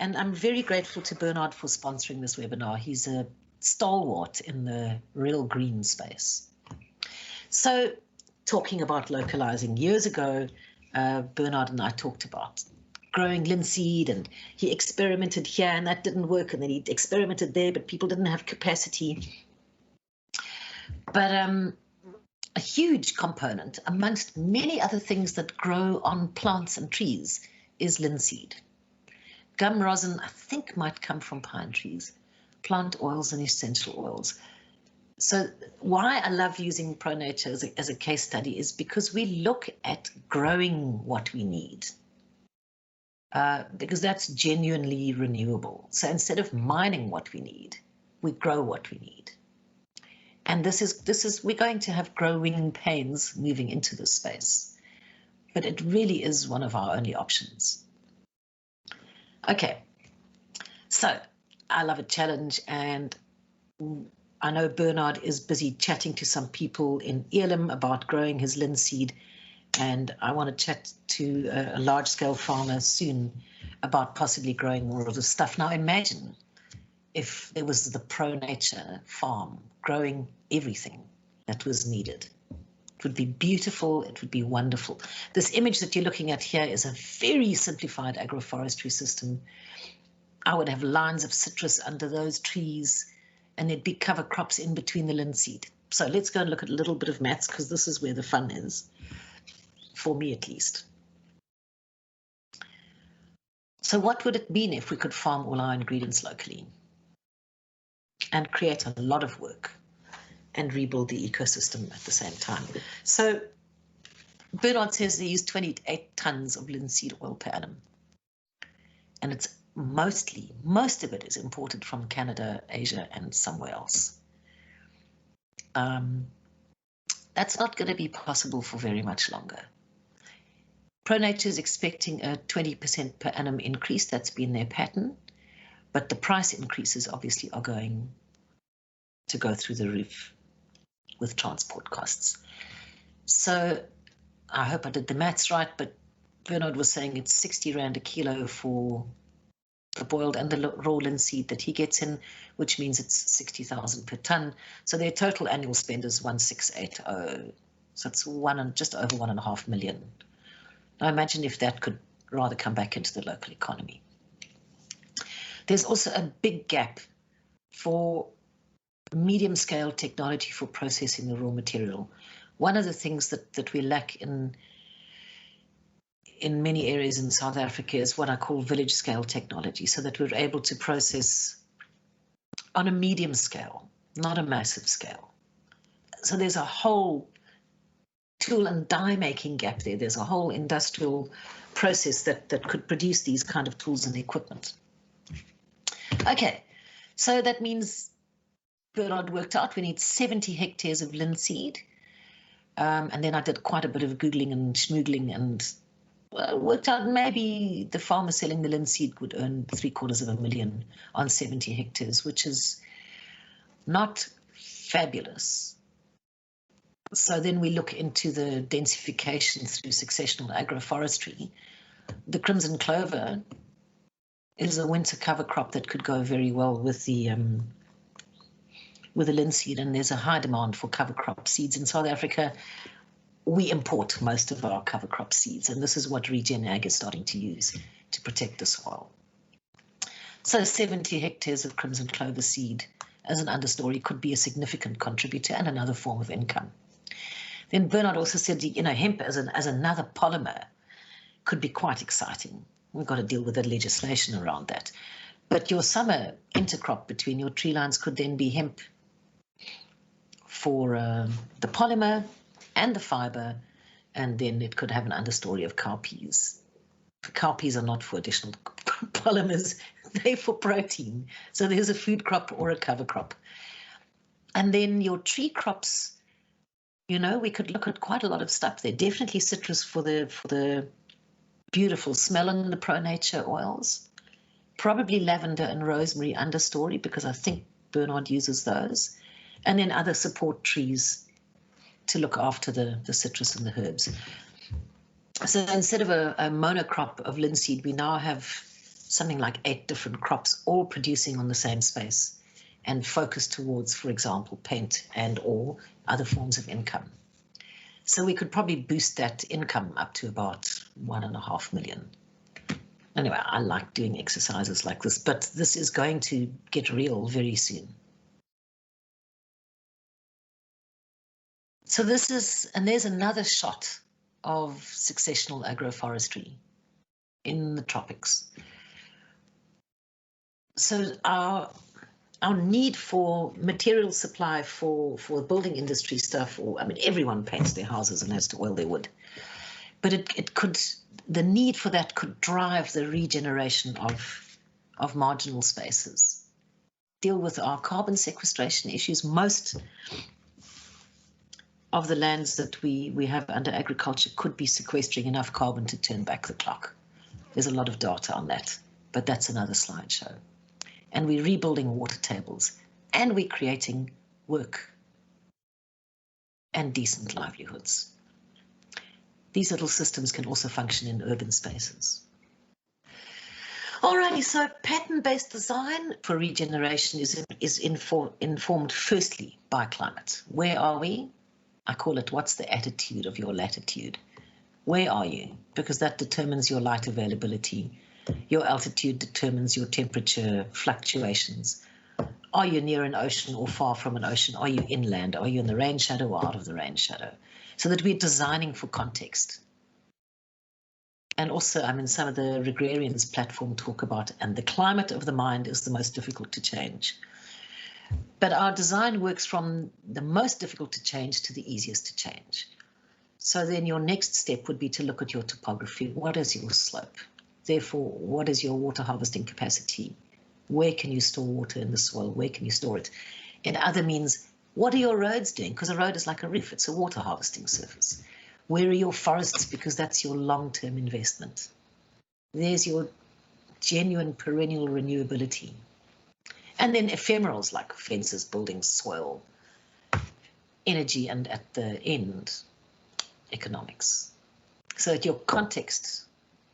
And I'm very grateful to Bernard for sponsoring this webinar. He's a stalwart in the real green space. So talking about localizing, years ago, Bernard and I talked about growing linseed, and he experimented here and that didn't work, and then he experimented there, but people didn't have capacity. But a huge component amongst many other things that grow on plants and trees is linseed. Gum rosin, I think, might come from pine trees, plant oils and essential oils. So why I love using ProNature as a case study is because we look at growing what we need, because that's genuinely renewable. So instead of mining what we need, we grow what we need. And this is we're going to have growing pains moving into this space, but it really is one of our only options. Okay, so I love a challenge, and I know Bernard is busy chatting to some people in Elim about growing his linseed, and I want to chat to a large-scale farmer soon about possibly growing more of this stuff. Now imagine if there was the ProNature farm growing everything that was needed. It would be beautiful, it would be wonderful. This image that you're looking at here is a very simplified agroforestry system. I would have lines of citrus under those trees, and there'd be cover crops in between the linseed. So let's go and look at a little bit of maths, because this is where the fun is, for me at least. So what would it mean if we could farm all our ingredients locally and create a lot of work and rebuild the ecosystem at the same time? So Bernard says they use 28 tons of linseed oil per annum, and it's most of it is imported from Canada, Asia, and somewhere else. That's not going to be possible for very much longer. ProNature is expecting a 20% per annum increase. That's been their pattern, but the price increases obviously are going to go through the roof with transport costs. So I hope I did the maths right, but Bernard was saying it's 60 Rand a kilo for the boiled and the raw linseed that he gets in, which means it's 60,000 per ton. So their total annual spend is 1680. So it's just over 1.5 million. Now imagine if that could rather come back into the local economy. There's also a big gap for medium-scale technology for processing the raw material. One of the things that we lack in many areas in South Africa is what I call village-scale technology, so that we're able to process on a medium scale, not a massive scale. So there's a whole tool and die making gap there. There's a whole industrial process that could produce these kind of tools and equipment. Okay, so that means Bernard worked out we need 70 hectares of linseed. And then I did quite a bit of Googling and schmoogling and worked out maybe the farmer selling the linseed would earn $750,000 on 70 hectares, which is not fabulous. So then we look into the densification through successional agroforestry. The crimson clover is a winter cover crop that could go very well with the linseed, and there's a high demand for cover crop seeds in South Africa. We import most of our cover crop seeds, and this is what Regen Ag is starting to use to protect the soil. So 70 hectares of crimson clover seed as an understory could be a significant contributor and another form of income. Then Bernard also said, you know, hemp as another polymer could be quite exciting. We've got to deal with the legislation around that. But your summer intercrop between your tree lines could then be hemp for the polymer and the fiber, and then it could have an understory of cowpeas. Cowpeas are not for additional polymers, they're for protein. So there's a food crop or a cover crop. And then your tree crops, you know, we could look at quite a lot of stuff there. Definitely citrus for the beautiful smell and the ProNature oils. Probably lavender and rosemary understory, because I think Bernard uses those. And then other support trees to look after the citrus and the herbs. So instead of a monocrop of linseed, we now have something like 8 different crops all producing on the same space and focused towards, for example, paint and or other forms of income. So we could probably boost that income up to about 1.5 million. Anyway, I like doing exercises like this, but this is going to get real very soon. So this is, and there's another shot of successional agroforestry in the tropics. So our need for material supply for building industry stuff, or I mean, everyone paints their houses and has to oil their wood, but it could, the need for that could drive the regeneration of marginal spaces, deal with our carbon sequestration issues. Most of the lands that we have under agriculture could be sequestering enough carbon to turn back the clock. There's a lot of data on that, but that's another slideshow. And we're rebuilding water tables, and we're creating work and decent livelihoods. These little systems can also function in urban spaces. Alrighty, so pattern-based design for regeneration is informed firstly by climate. Where are we? I call it, what's the attitude of your latitude? Where are you? Because that determines your light availability. Your altitude determines your temperature fluctuations. Are you near an ocean or far from an ocean? Are you inland? Are you in the rain shadow or out of the rain shadow? So that we're designing for context. And also, I mean, some of the Regrarians platform talk about, and the climate of the mind is the most difficult to change. But our design works from the most difficult to change to the easiest to change. So then your next step would be to look at your topography. What is your slope? Therefore, what is your water harvesting capacity? Where can you store water in the soil? Where can you store it? In other means, what are your roads doing? Because a road is like a roof, it's a water harvesting surface. Where are your forests? Because that's your long-term investment. There's your genuine perennial renewability. And then ephemerals like fences, buildings, soil, energy, and at the end, economics. So that your context,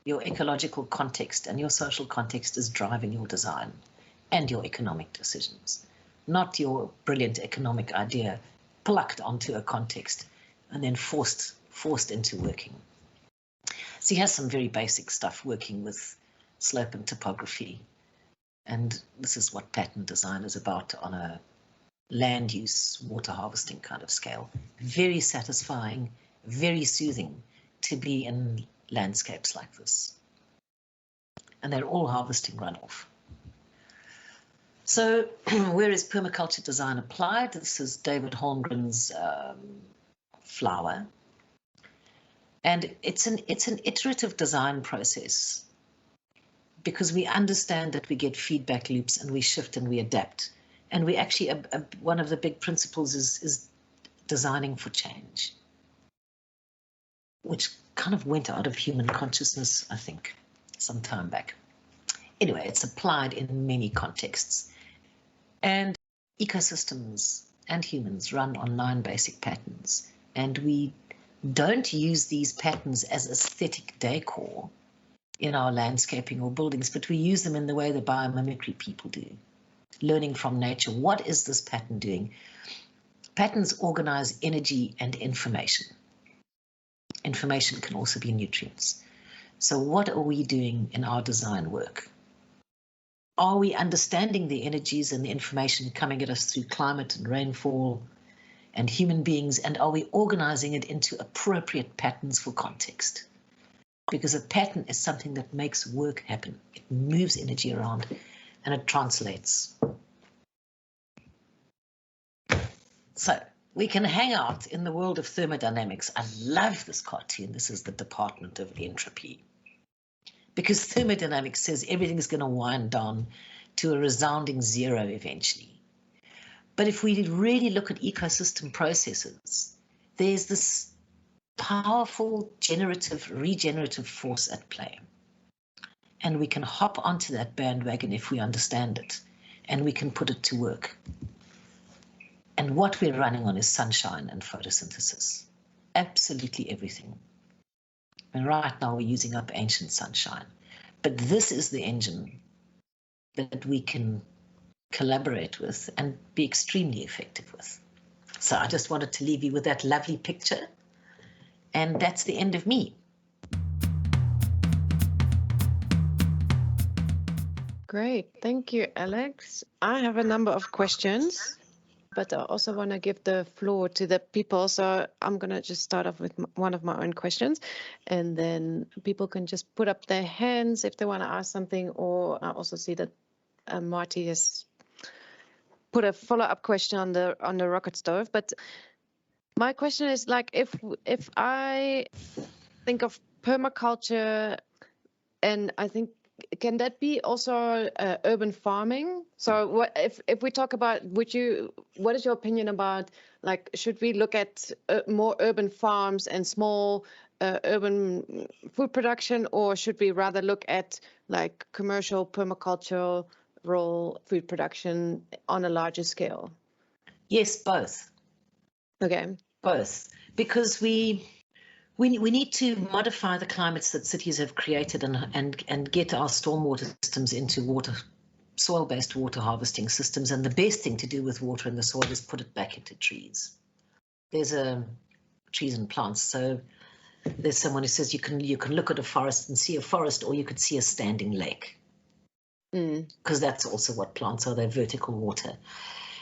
your ecological context and your social context is driving your design and your economic decisions, not your brilliant economic idea plucked onto a context and then forced into working. So he has some very basic stuff working with slope and topography. And this is what pattern design is about on a land use, water harvesting kind of scale. Very satisfying, very soothing to be in landscapes like this. And they're all harvesting runoff. So where is permaculture design applied? This is David Holmgren's flower. And it's an iterative design process, because we understand that we get feedback loops and we shift and we adapt. And we actually, one of the big principles is designing for change, which kind of went out of human consciousness, I think, some time back. Anyway, it's applied in many contexts. And ecosystems and humans run on 9 basic patterns. And we don't use these patterns as aesthetic decor in our landscaping or buildings, but we use them in the way the biomimicry people do, learning from nature. What is this pattern doing? Patterns organize energy and information. Information can also be nutrients. So what are we doing in our design work? Are we understanding the energies and the information coming at us through climate and rainfall and human beings, and are we organizing it into appropriate patterns for context? Because a pattern is something that makes work happen. It moves energy around and it translates. So we can hang out in the world of thermodynamics. I love this cartoon. This is the Department of Entropy. Because thermodynamics says everything is going to wind down to a resounding zero eventually. But if we really look at ecosystem processes, there's this powerful regenerative force at play. And we can hop onto that bandwagon if we understand it, and we can put it to work. And what we're running on is sunshine and photosynthesis. Absolutely everything. And right now we're using up ancient sunshine. But this is the engine that we can collaborate with and be extremely effective with. So I just wanted to leave you with that lovely picture. And that's the end of me. Great. Thank you, Alex. I have a number of questions, but I also want to give the floor to the people. So I'm going to just start off with one of my own questions, and then people can just put up their hands if they want to ask something. Or I also see that Marty has put a follow-up question on the rocket stove. But my question is, like, if I think of permaculture, and I think, can that be also urban farming? So what if we talk about, what is your opinion about, like, should we look at more urban farms and small urban food production, or should we rather look at like commercial permacultural food production on a larger scale? Yes, both. Okay. Both. Because we need to modify the climates that cities have created and get our stormwater systems into soil-based water harvesting systems. And the best thing to do with water in the soil is put it back into trees. There's trees and plants. So there's someone who says you can look at a forest and see a forest, or you could see a standing lake. Because that's also what plants are. They're vertical water.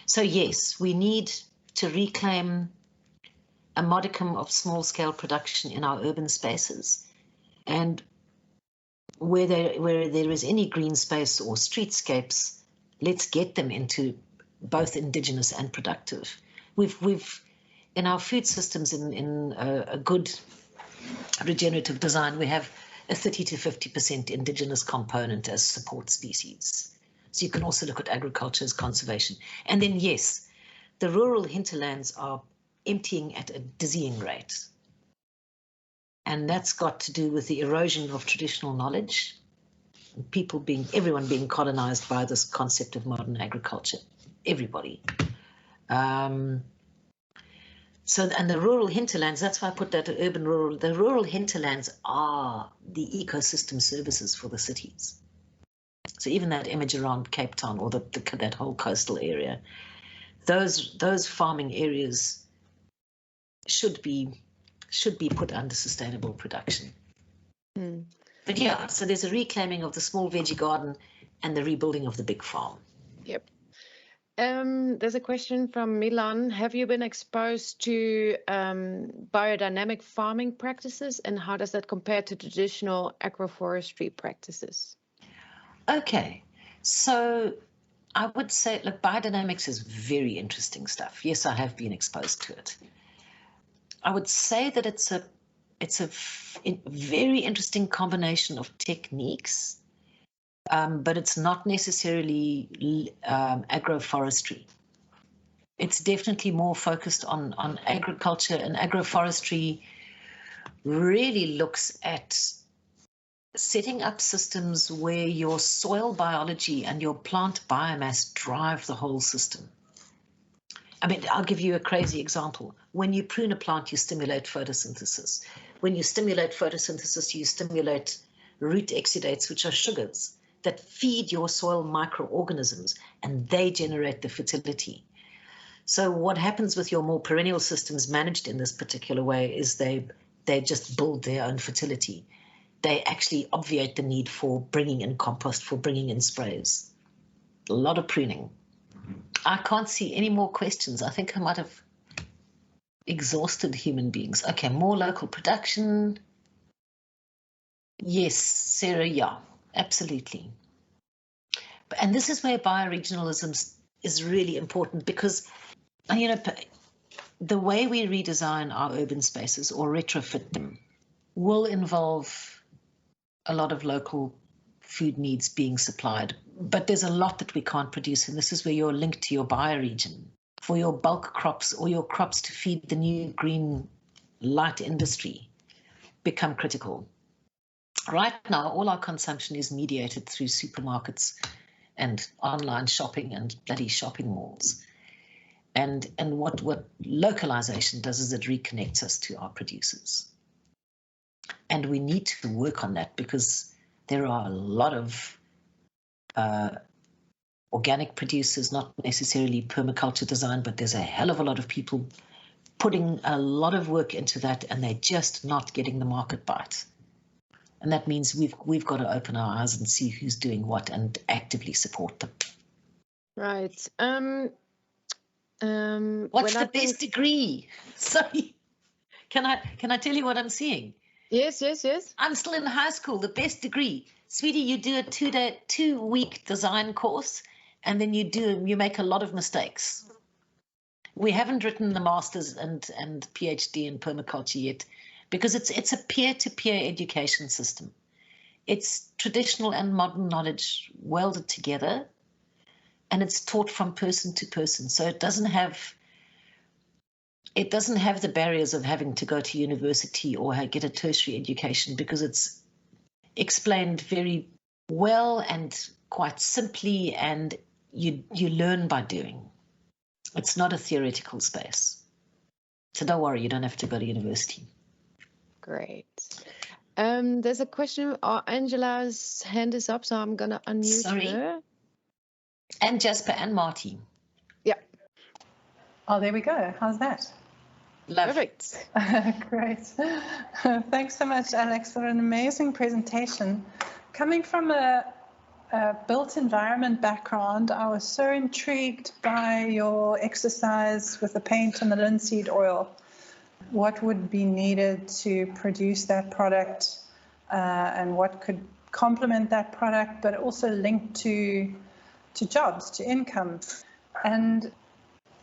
So yes, we need to reclaim a modicum of small-scale production in our urban spaces, and where there is any green space or streetscapes, let's get them into both indigenous and productive. We've in our food systems, in a good regenerative design, we have a 30 to 50% indigenous component as support species. So you can also look at agriculture as conservation. And then yes, the rural hinterlands are emptying at a dizzying rate. And that's got to do with the erosion of traditional knowledge, everyone being colonized by this concept of modern agriculture, everybody. And the rural hinterlands, that's why I put that urban rural, the rural hinterlands are the ecosystem services for the cities. So even that image around Cape Town, or that whole coastal area, those farming areas should be put under sustainable production. But yeah, so there's a reclaiming of the small veggie garden and the rebuilding of the big farm. Yep. There's a question from Milan. Have you been exposed to biodynamic farming practices, and how does that compare to traditional agroforestry practices? Okay, so I would say, look, biodynamics is very interesting stuff. Yes, I have been exposed to it. I would say that it's a very interesting combination of techniques, but it's not necessarily agroforestry. It's definitely more focused on agriculture, and agroforestry really looks at setting up systems where your soil biology and your plant biomass drive the whole system. I mean, I'll give you a crazy example. When you prune a plant, you stimulate photosynthesis. When you stimulate photosynthesis, you stimulate root exudates, which are sugars that feed your soil microorganisms, and they generate the fertility. So what happens with your more perennial systems managed in this particular way is they just build their own fertility. They actually obviate the need for bringing in compost, for bringing in sprays. A lot of pruning. I can't see any more questions. I think I might have exhausted human beings. Okay, more local production. Yes, Sarah, yeah, absolutely. And this is where bioregionalism is really important, because, you know, the way we redesign our urban spaces or retrofit them will involve a lot of local food needs being supplied, but there's a lot that we can't produce, and this is where you're linked to your bioregion for your bulk crops or your crops to feed the new green light industry become critical. Right now, all our consumption is mediated through supermarkets and online shopping and bloody shopping malls. And what localization does is it reconnects us to our producers. And we need to work on that, because there are a lot of organic producers, not necessarily permaculture design, but there's a hell of a lot of people putting a lot of work into that, and they're just not getting the market bite. And that means we've got to open our eyes and see who's doing what and actively support them. Right. What's the best degree? Sorry. Can I tell you what I'm seeing? Yes. I'm still in high school. The best degree, sweetie, you do a 2-week design course, and then you make a lot of mistakes. We haven't written the master's and PhD in permaculture yet, because it's a peer-to-peer education system. It's traditional and modern knowledge welded together, and it's taught from person to person. So it doesn't have the barriers of having to go to university or get a tertiary education, because it's explained very well and quite simply, and you learn by doing. It's not a theoretical space. So don't worry, you don't have to go to university. Great. There's a question. Angela's hand is up, so I'm going to unmute her. And Jasper and Marty. Yeah. Oh, there we go. How's that? Perfect. Great. Thanks so much, Alex, for an amazing presentation. Coming from a built environment background, I was so intrigued by your exercise with the paint and the linseed oil. What would be needed to produce that product, and what could complement that product, but also linked to jobs, to income. And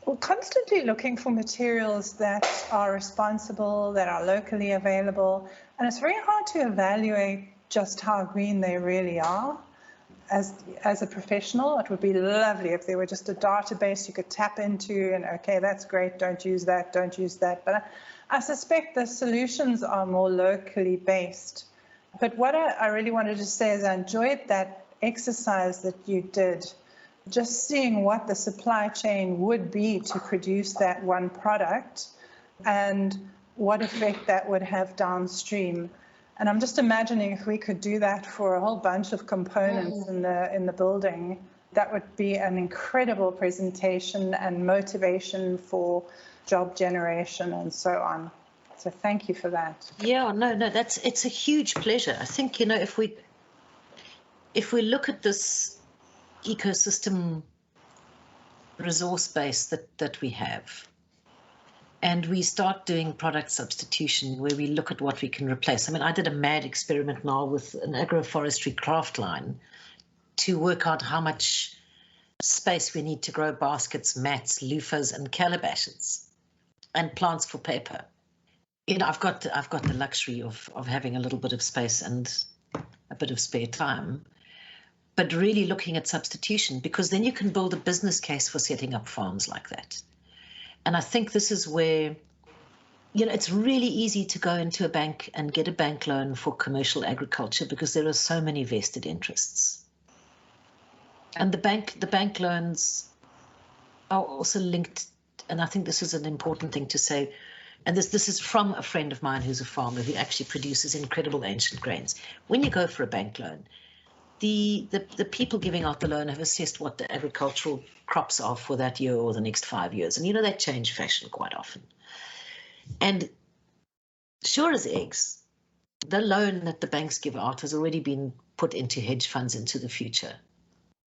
we're constantly looking for materials that are responsible, that are locally available, and it's very hard to evaluate just how green they really are. As a professional, it would be lovely if there were just a database you could tap into and, okay, that's great, don't use that. But I suspect the solutions are more locally based. But what I really wanted to say is I enjoyed that exercise that you did, just seeing what the supply chain would be to produce that one product and what effect that would have downstream. And I'm just imagining if we could do that for a whole bunch of components in the building, that would be an incredible presentation and motivation for job generation and so on. So thank you for that. Yeah, no, it's a huge pleasure. I think, if we look at this ecosystem resource base that we have, and we start doing product substitution where we look at what we can replace. I mean, I did a mad experiment now with an agroforestry craft line to work out how much space we need to grow baskets, mats, loofahs, and calabashes, and plants for paper. I've got the luxury of having a little bit of space and a bit of spare time, but really looking at substitution, because then you can build a business case for setting up farms like that. And I think this is where, it's really easy to go into a bank and get a bank loan for commercial agriculture because there are so many vested interests. And the bank loans are also linked, and I think this is an important thing to say, and this is from a friend of mine who's a farmer who actually produces incredible ancient grains. When you go for a bank loan, the people giving out the loan have assessed what the agricultural crops are for that year or the next 5 years. And they change fashion quite often. And sure as eggs, the loan that the banks give out has already been put into hedge funds into the future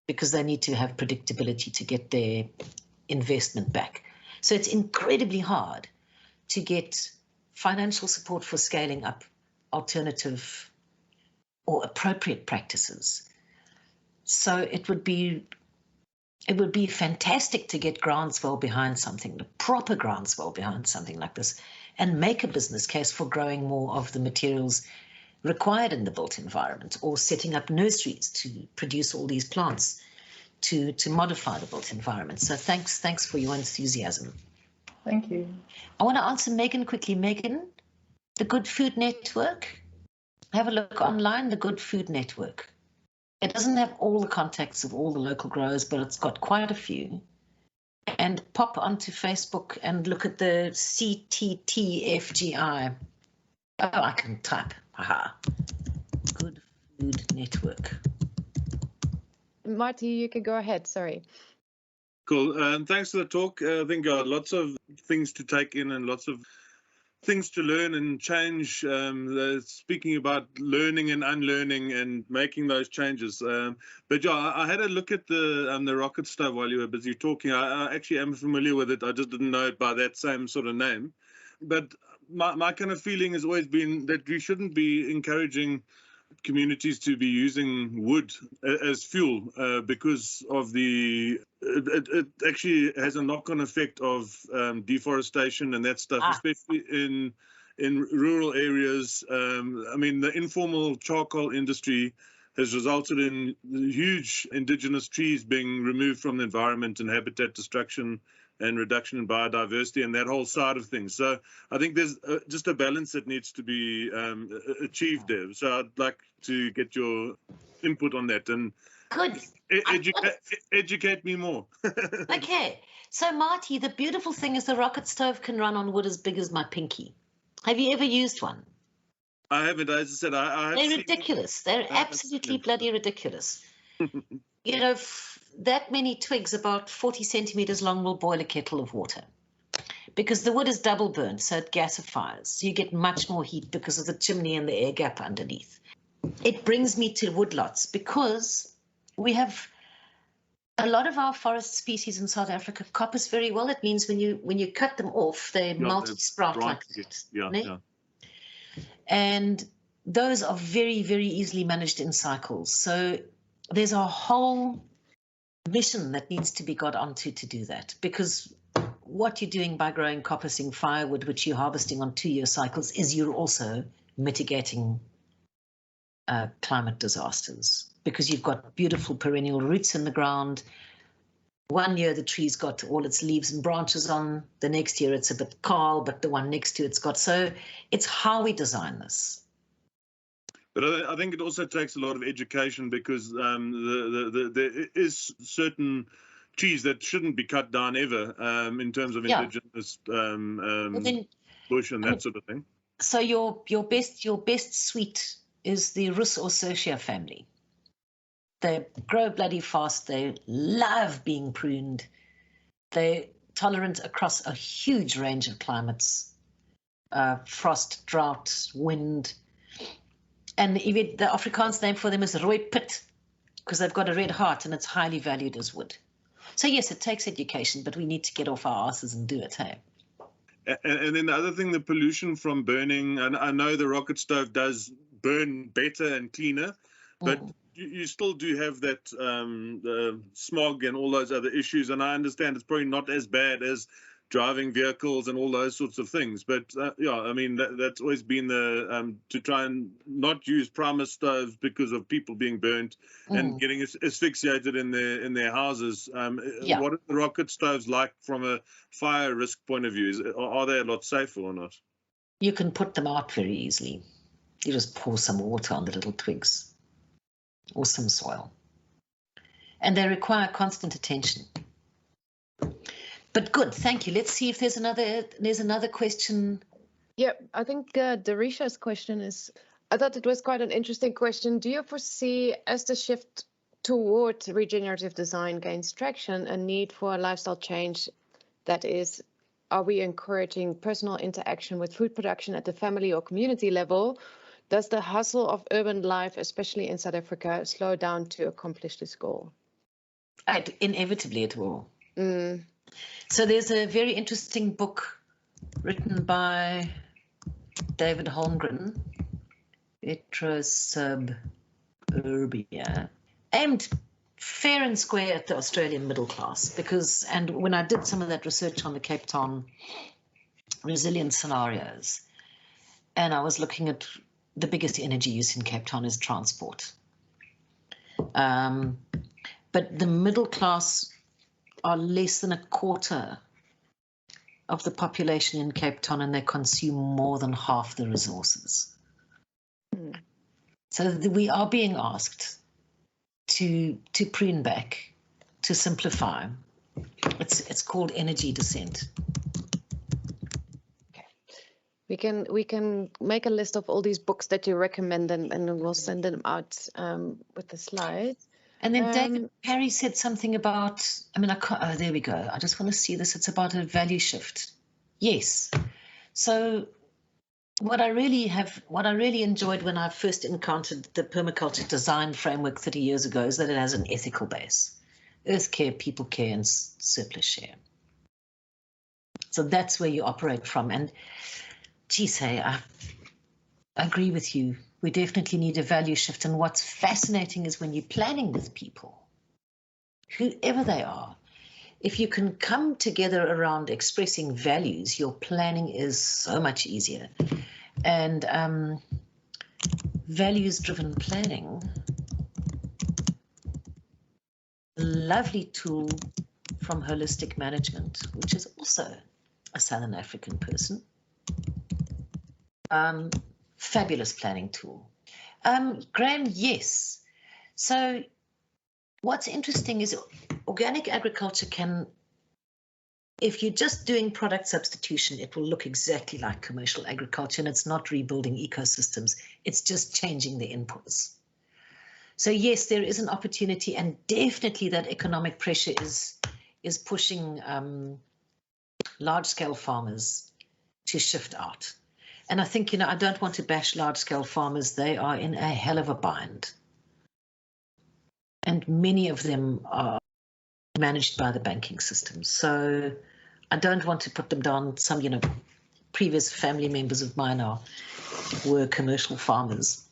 because they need to have predictability to get their investment back. So it's incredibly hard to get financial support for scaling up alternative or appropriate practices. So it would be fantastic to get groundswell behind something, the proper groundswell behind something like this, and make a business case for growing more of the materials required in the built environment, or setting up nurseries to produce all these plants to modify the built environment. So thanks for your enthusiasm. Thank you. I want to answer Megan quickly. Megan, the Good Food Network. Have a look online, the Good Food Network. It doesn't have all the contacts of all the local growers, but it's got quite a few. And pop onto Facebook and look at the CTTFGI. Oh, I can type. Haha. Good Food Network. Marty, you can go ahead. Sorry. Cool. Thanks for the talk. I think lots of things to take in and lots of things to learn and change. Speaking about learning and unlearning and making those changes. But yeah, I had a look at the rocket stove while you were busy talking. I actually am familiar with it. I just didn't know it by that same sort of name. But my kind of feeling has always been that we shouldn't be encouraging communities to be using wood as fuel because of it actually has a knock-on effect of deforestation and that stuff, especially in rural areas. I mean, the informal charcoal industry has resulted in huge indigenous trees being removed from the environment and habitat destruction and reduction in biodiversity and that whole side of things. So I think there's just a balance that needs to be achieved there. So I'd like to get your input on that and good. Educate me more. Okay. So Marty, the beautiful thing is the rocket stove can run on wood as big as my pinky. Have you ever used one? I haven't. As I said, I have. They're ridiculous. They're absolutely bloody ridiculous. That many twigs, about 40 centimeters long, will boil a kettle of water because the wood is double burnt, so it gasifies. You get much more heat because of the chimney and the air gap underneath. It brings me to woodlots because we have a lot of our forest species in South Africa coppice very well. It means when you cut them off, they multi-sprout like that. Yeah. And those are very, very easily managed in cycles. So there's a whole mission that needs to be got onto to do that, because what you're doing by growing coppicing firewood, which you're harvesting on 2-year cycles, is you're also mitigating climate disasters, because you've got beautiful perennial roots in the ground. 1 year the tree's got all its leaves and branches on, the next year it's a bit kaal, but the one next to it's got, so it's how we design this. But I think it also takes a lot of education, because there is certain trees that shouldn't be cut down ever in terms of indigenous bush and that sort of thing. So your best sweet is the Rus Orsocia family. They grow bloody fast. They love being pruned. They're tolerant across a huge range of climates, frost, drought, wind. And the Afrikaans name for them is rooi pit, because they've got a red heart and it's highly valued as wood. So yes, it takes education, but we need to get off our asses and do it, hey? And then the other thing, the pollution from burning, and I know the rocket stove does burn better and cleaner, but you still do have that the smog and all those other issues. And I understand it's probably not as bad as driving vehicles and all those sorts of things. But yeah, I mean, that's always been the to try and not use primer stoves because of people being burnt and getting asphyxiated in their houses. What are the rocket stoves like from a fire risk point of view? Are they a lot safer or not? you can put them out very easily. You just pour some water on the little twigs or some soil. And they require constant attention. But good, thank you. Let's see if there's another question. Yeah, I think Darisha's question is, I thought it was quite an interesting question. Do you foresee, as the shift toward regenerative design gains traction, a need for a lifestyle change? That is, are we encouraging personal interaction with food production at the family or community level? Does the hustle of urban life, especially in South Africa, slow down to accomplish this goal? Inevitably it will. So there's a very interesting book written by David Holmgren, Suburbia, aimed fair and square at the Australian middle class, and when I did some of that research on the Cape Town resilience scenarios, and I was looking at the biggest energy use in Cape Town is transport. But the middle class are less than a quarter of the population in Cape Town, and they consume more than half the resources. So we are being asked to prune back, to simplify. It's called energy descent. Okay. We can make a list of all these books that you recommend, and we'll send them out with the slides. And then David Perry said something about, there we go. I just want to see this. It's about a value shift. Yes. So what I really enjoyed when I first encountered the permaculture design framework 30 years ago is that it has an ethical base: earth care, people care, and surplus share. So that's where you operate from. And geez, hey, I agree with you. We definitely need a value shift. And what's fascinating is when you're planning with people, whoever they are, if you can come together around expressing values, your planning is so much easier. And values-driven planning, a lovely tool from Holistic Management, which is also a Southern African person. Fabulous planning tool. Graham, yes. So what's interesting is organic agriculture can, if you're just doing product substitution, it will look exactly like commercial agriculture, and it's not rebuilding ecosystems. It's just changing the inputs. So yes, there is an opportunity, and definitely that economic pressure is pushing large-scale farmers to shift out. And I think, I don't want to bash large-scale farmers. They are in a hell of a bind. And many of them are managed by the banking system. So I don't want to put them down. Some, previous family members of mine were commercial farmers.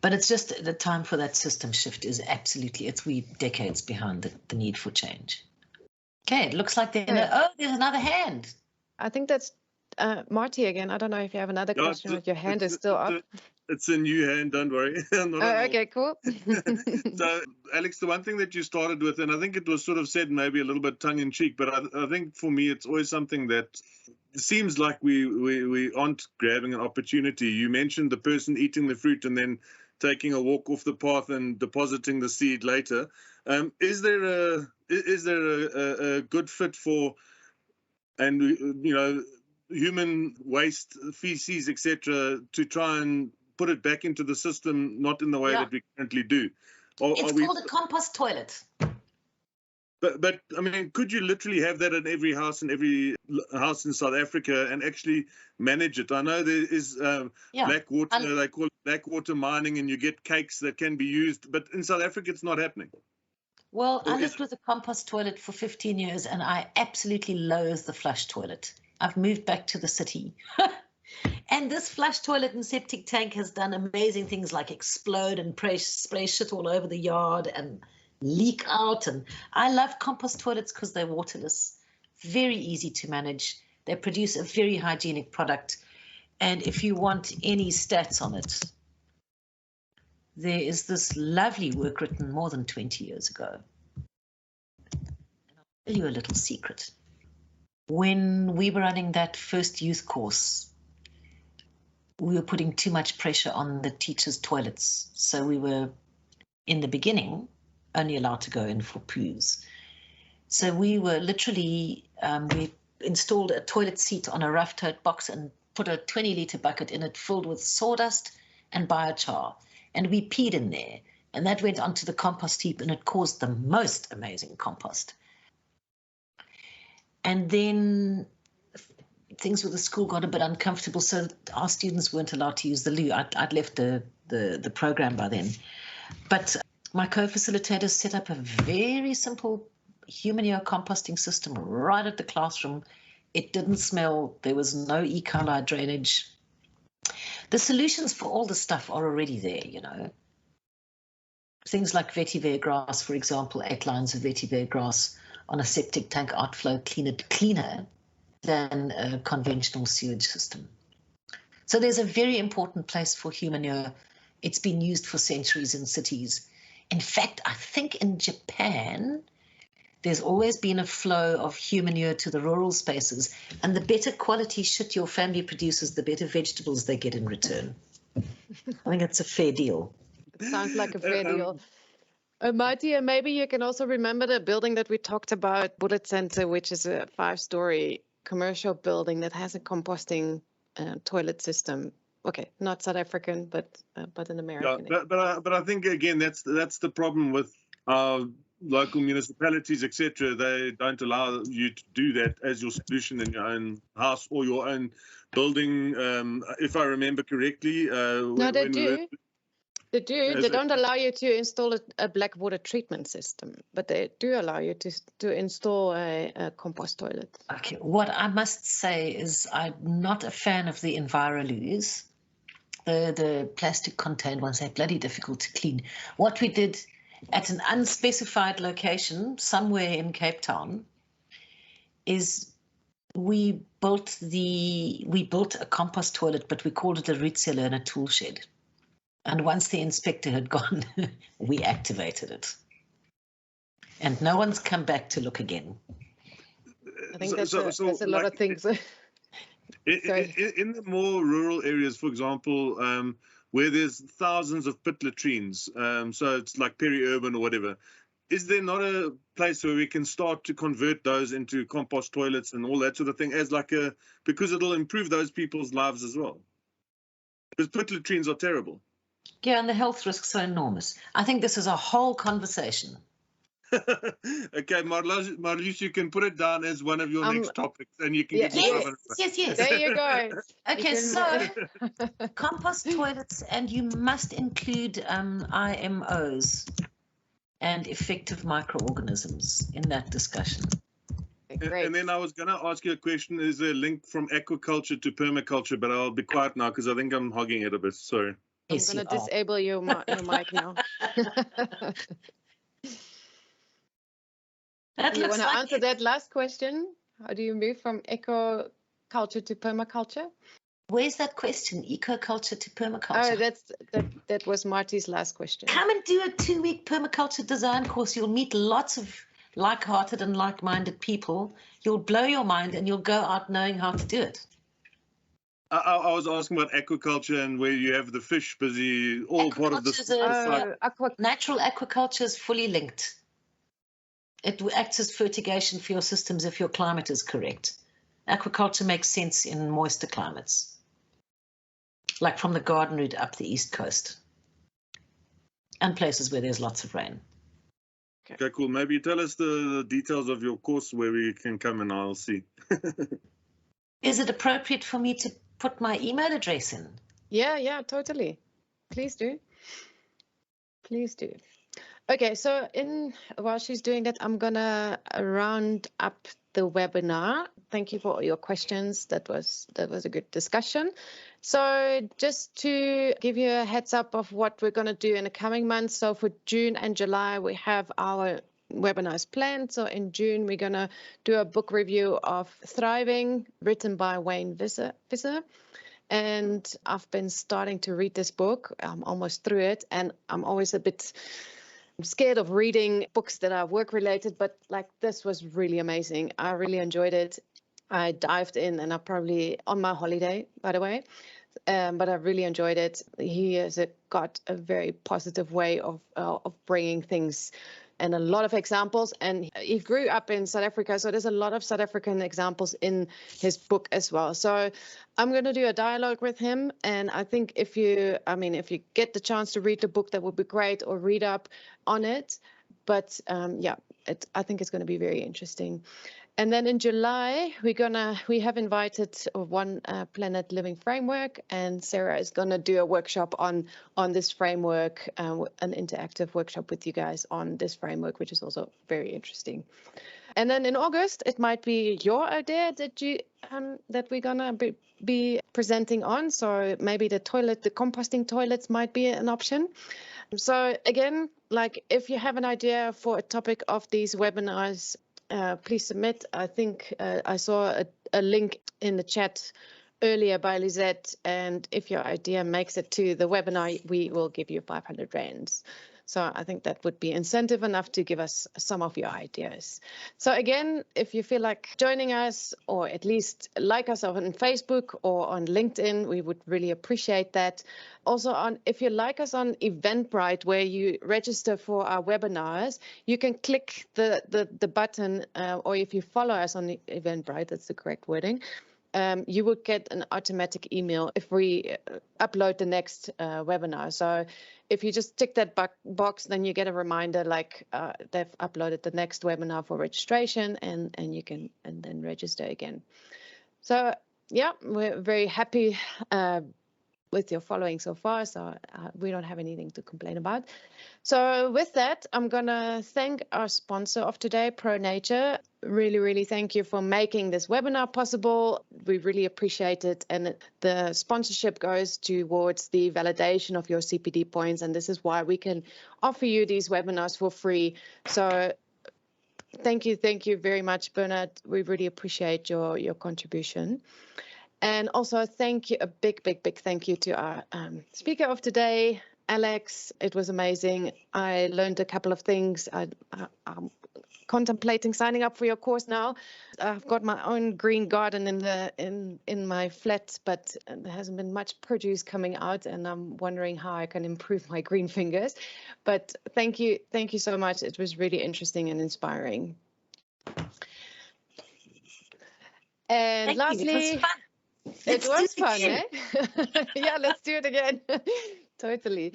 But it's just the time for that system shift is absolutely, we're decades behind the need for change. Okay, it looks like there's another hand. I think that's Marty again. I don't know if you have another question, but your hand is still up. It's a new hand, don't worry. Okay, cool. So, Alex, the one thing that you started with, and I think it was sort of said maybe a little bit tongue-in-cheek, but I think for me it's always something that seems like we aren't grabbing an opportunity. You mentioned the person eating the fruit and then taking a walk off the path and depositing the seed later. Is there a good fit for, and human waste, feces, etc., to try and put it back into the system, not in the way that we currently do? It's called a compost toilet. But I mean, could you literally have that in every house in South Africa and actually manage it? I know there is black water, they call it black water mining, and you get cakes that can be used, but in South Africa it's not happening. Well, I lived with a compost toilet for 15 years and I absolutely loathe the flush toilet. I've moved back to the city. And this flush toilet and septic tank has done amazing things like explode and spray shit all over the yard and leak out. And I love compost toilets because they're waterless, very easy to manage. They produce a very hygienic product. And if you want any stats on it, there is this lovely work written more than 20 years ago. And I'll tell you a little secret. When we were running that first youth course, we were putting too much pressure on the teachers' toilets. So we were, in the beginning, only allowed to go in for poos. So we were literally, we installed a toilet seat on a rough tote box and put a 20-litre bucket in it filled with sawdust and biochar. And we peed in there. And that went onto the compost heap, and it caused the most amazing compost. And then things with the school got a bit uncomfortable, so our students weren't allowed to use the loo. I'd left the program by then. But my co-facilitators set up a very simple humanure composting system right at the classroom. It didn't smell. There was no E. coli drainage. The solutions for all the stuff are already there, you know. Things like vetiver grass, for example, 8 lines of vetiver grass on a septic tank outflow cleaner than a conventional sewage system. So there's a very important place for humanure. It's been used for centuries in cities. In fact, I think in Japan, there's always been a flow of humanure to the rural spaces, and the better quality shit your family produces, the better vegetables they get in return. I think it's a fair deal. It sounds like a fair deal. Marty, maybe you can also remember the building that we talked about, Bullet Center, which is a 5-story commercial building that has a composting toilet system. Okay, not South African, but an American. Yeah, but I think again that's the problem with our local municipalities, etc. They don't allow you to do that as your solution in your own house or your own building. If I remember correctly, No, they do. They do. They don't allow you to install a black water treatment system, but they do allow you to install a compost toilet. Okay, what I must say is I'm not a fan of the EnviroLoos. The plastic contained ones, they're bloody difficult to clean. What we did at an unspecified location somewhere in Cape Town is we built a compost toilet, but we called it a Ritzellerner tool shed. And once the inspector had gone, we activated it. And no one's come back to look again. I think that's a lot of things. In the more rural areas, for example, where there's thousands of pit latrines, so it's like peri-urban or whatever, is there not a place where we can start to convert those into compost toilets and all that sort of thing as because it'll improve those people's lives as well? Because pit latrines are terrible. Yeah, and the health risks are enormous. I think this is a whole conversation. Okay, Marlies, you can put it down as one of your next topics, and you can get yes. There you go. Okay, so compost toilets, and you must include IMOs and effective microorganisms in that discussion. Great. And then I was going to ask you a question. Is there a link from aquaculture to permaculture? But I'll be quiet now because I think I'm hogging it a bit. Sorry. I'm going to disable your mic now. You want to answer that last question? How do you move from eco-culture to permaculture? Where's that question? Eco-culture to permaculture? Oh, that was Marty's last question. Come and do a 2-week permaculture design course. You'll meet lots of like-hearted and like-minded people. You'll blow your mind, and you'll go out knowing how to do it. I was asking about aquaculture and where you have the fish busy, all part of this. Natural aquaculture is fully linked. It acts as fertigation for your systems if your climate is correct. Aquaculture makes sense in moister climates, like from the garden route up the east coast and places where there's lots of rain. Okay, cool. Maybe you tell us the details of your course where we can come and I'll see. Is it appropriate for me to put my email address in? Yeah, totally. Please do. Okay, so while she's doing that, I'm gonna round up the webinar. Thank you for all your questions. That was a good discussion. So just to give you a heads up of what we're gonna do in the coming months. So for June and July, we have our webinars planned. So in June, we're gonna do a book review of Thriving, written by Wayne Visser. And I've been starting to read this book. I'm almost through it, and I'm always a bit scared of reading books that are work related, but like this was really amazing. I really enjoyed it. I dived in, and I'm probably on my holiday, by the way. but I really enjoyed it. He has got a very positive way of bringing things and a lot of examples. And he grew up in South Africa, so there's a lot of South African examples in his book as well. So I'm going to do a dialogue with him. And I think if you get the chance to read the book, that would be great, or read up on it. But I think it's going to be very interesting. And then in July, we have invited One Planet Living Framework, and Sarah is going to do a workshop on this framework, an interactive workshop with you guys on this framework, which is also very interesting. And then in August, it might be your idea that we're going to be presenting on. So maybe the composting toilets might be an option. So again, like if you have an idea for a topic of these webinars, please submit. I think I saw a link in the chat earlier by Lisette, and if your idea makes it to the webinar, we will give you 500 rands. So I think that would be incentive enough to give us some of your ideas. So again, if you feel like joining us, or at least like us on Facebook or on LinkedIn, we would really appreciate that. Also, if you like us on Eventbrite, where you register for our webinars, you can click the button, or if you follow us on Eventbrite, that's the correct wording, you will get an automatic email if we upload the next webinar. So if you just tick that box, then you get a reminder like they've uploaded the next webinar for registration, and you can then register again. So yeah, we're very happy with your following so far, so we don't have anything to complain about. So with that, I'm going to thank our sponsor of today, ProNature. Really, really thank you for making this webinar possible. We really appreciate it. And the sponsorship goes towards the validation of your CPD points. And this is why we can offer you these webinars for free. So thank you very much, Bernard. We really appreciate your contribution. And also a big thank you to our speaker of today, Alex. It was amazing. I learned a couple of things. I'm contemplating signing up for your course now. I've got my own green garden in my flat, but there hasn't been much produce coming out, and I'm wondering how I can improve my green fingers. But thank you so much. It was really interesting and inspiring. And lastly, it was fun, eh? Yeah, let's do it again. Totally.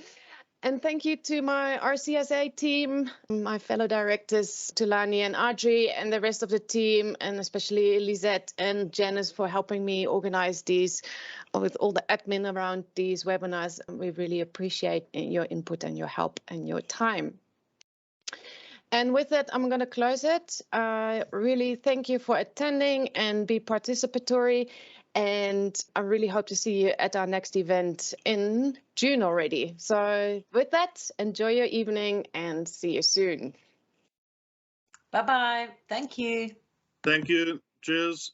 And thank you to my RCSA team, my fellow directors, Tulani and Audrey, and the rest of the team, and especially Lisette and Janice for helping me organize these with all the admin around these webinars. We really appreciate your input and your help and your time. And with that, I'm going to close it. Really thank you for attending and be participatory. And I really hope to see you at our next event in June already. So with that, enjoy your evening and see you soon. Bye-bye. Thank you. Thank you. Cheers.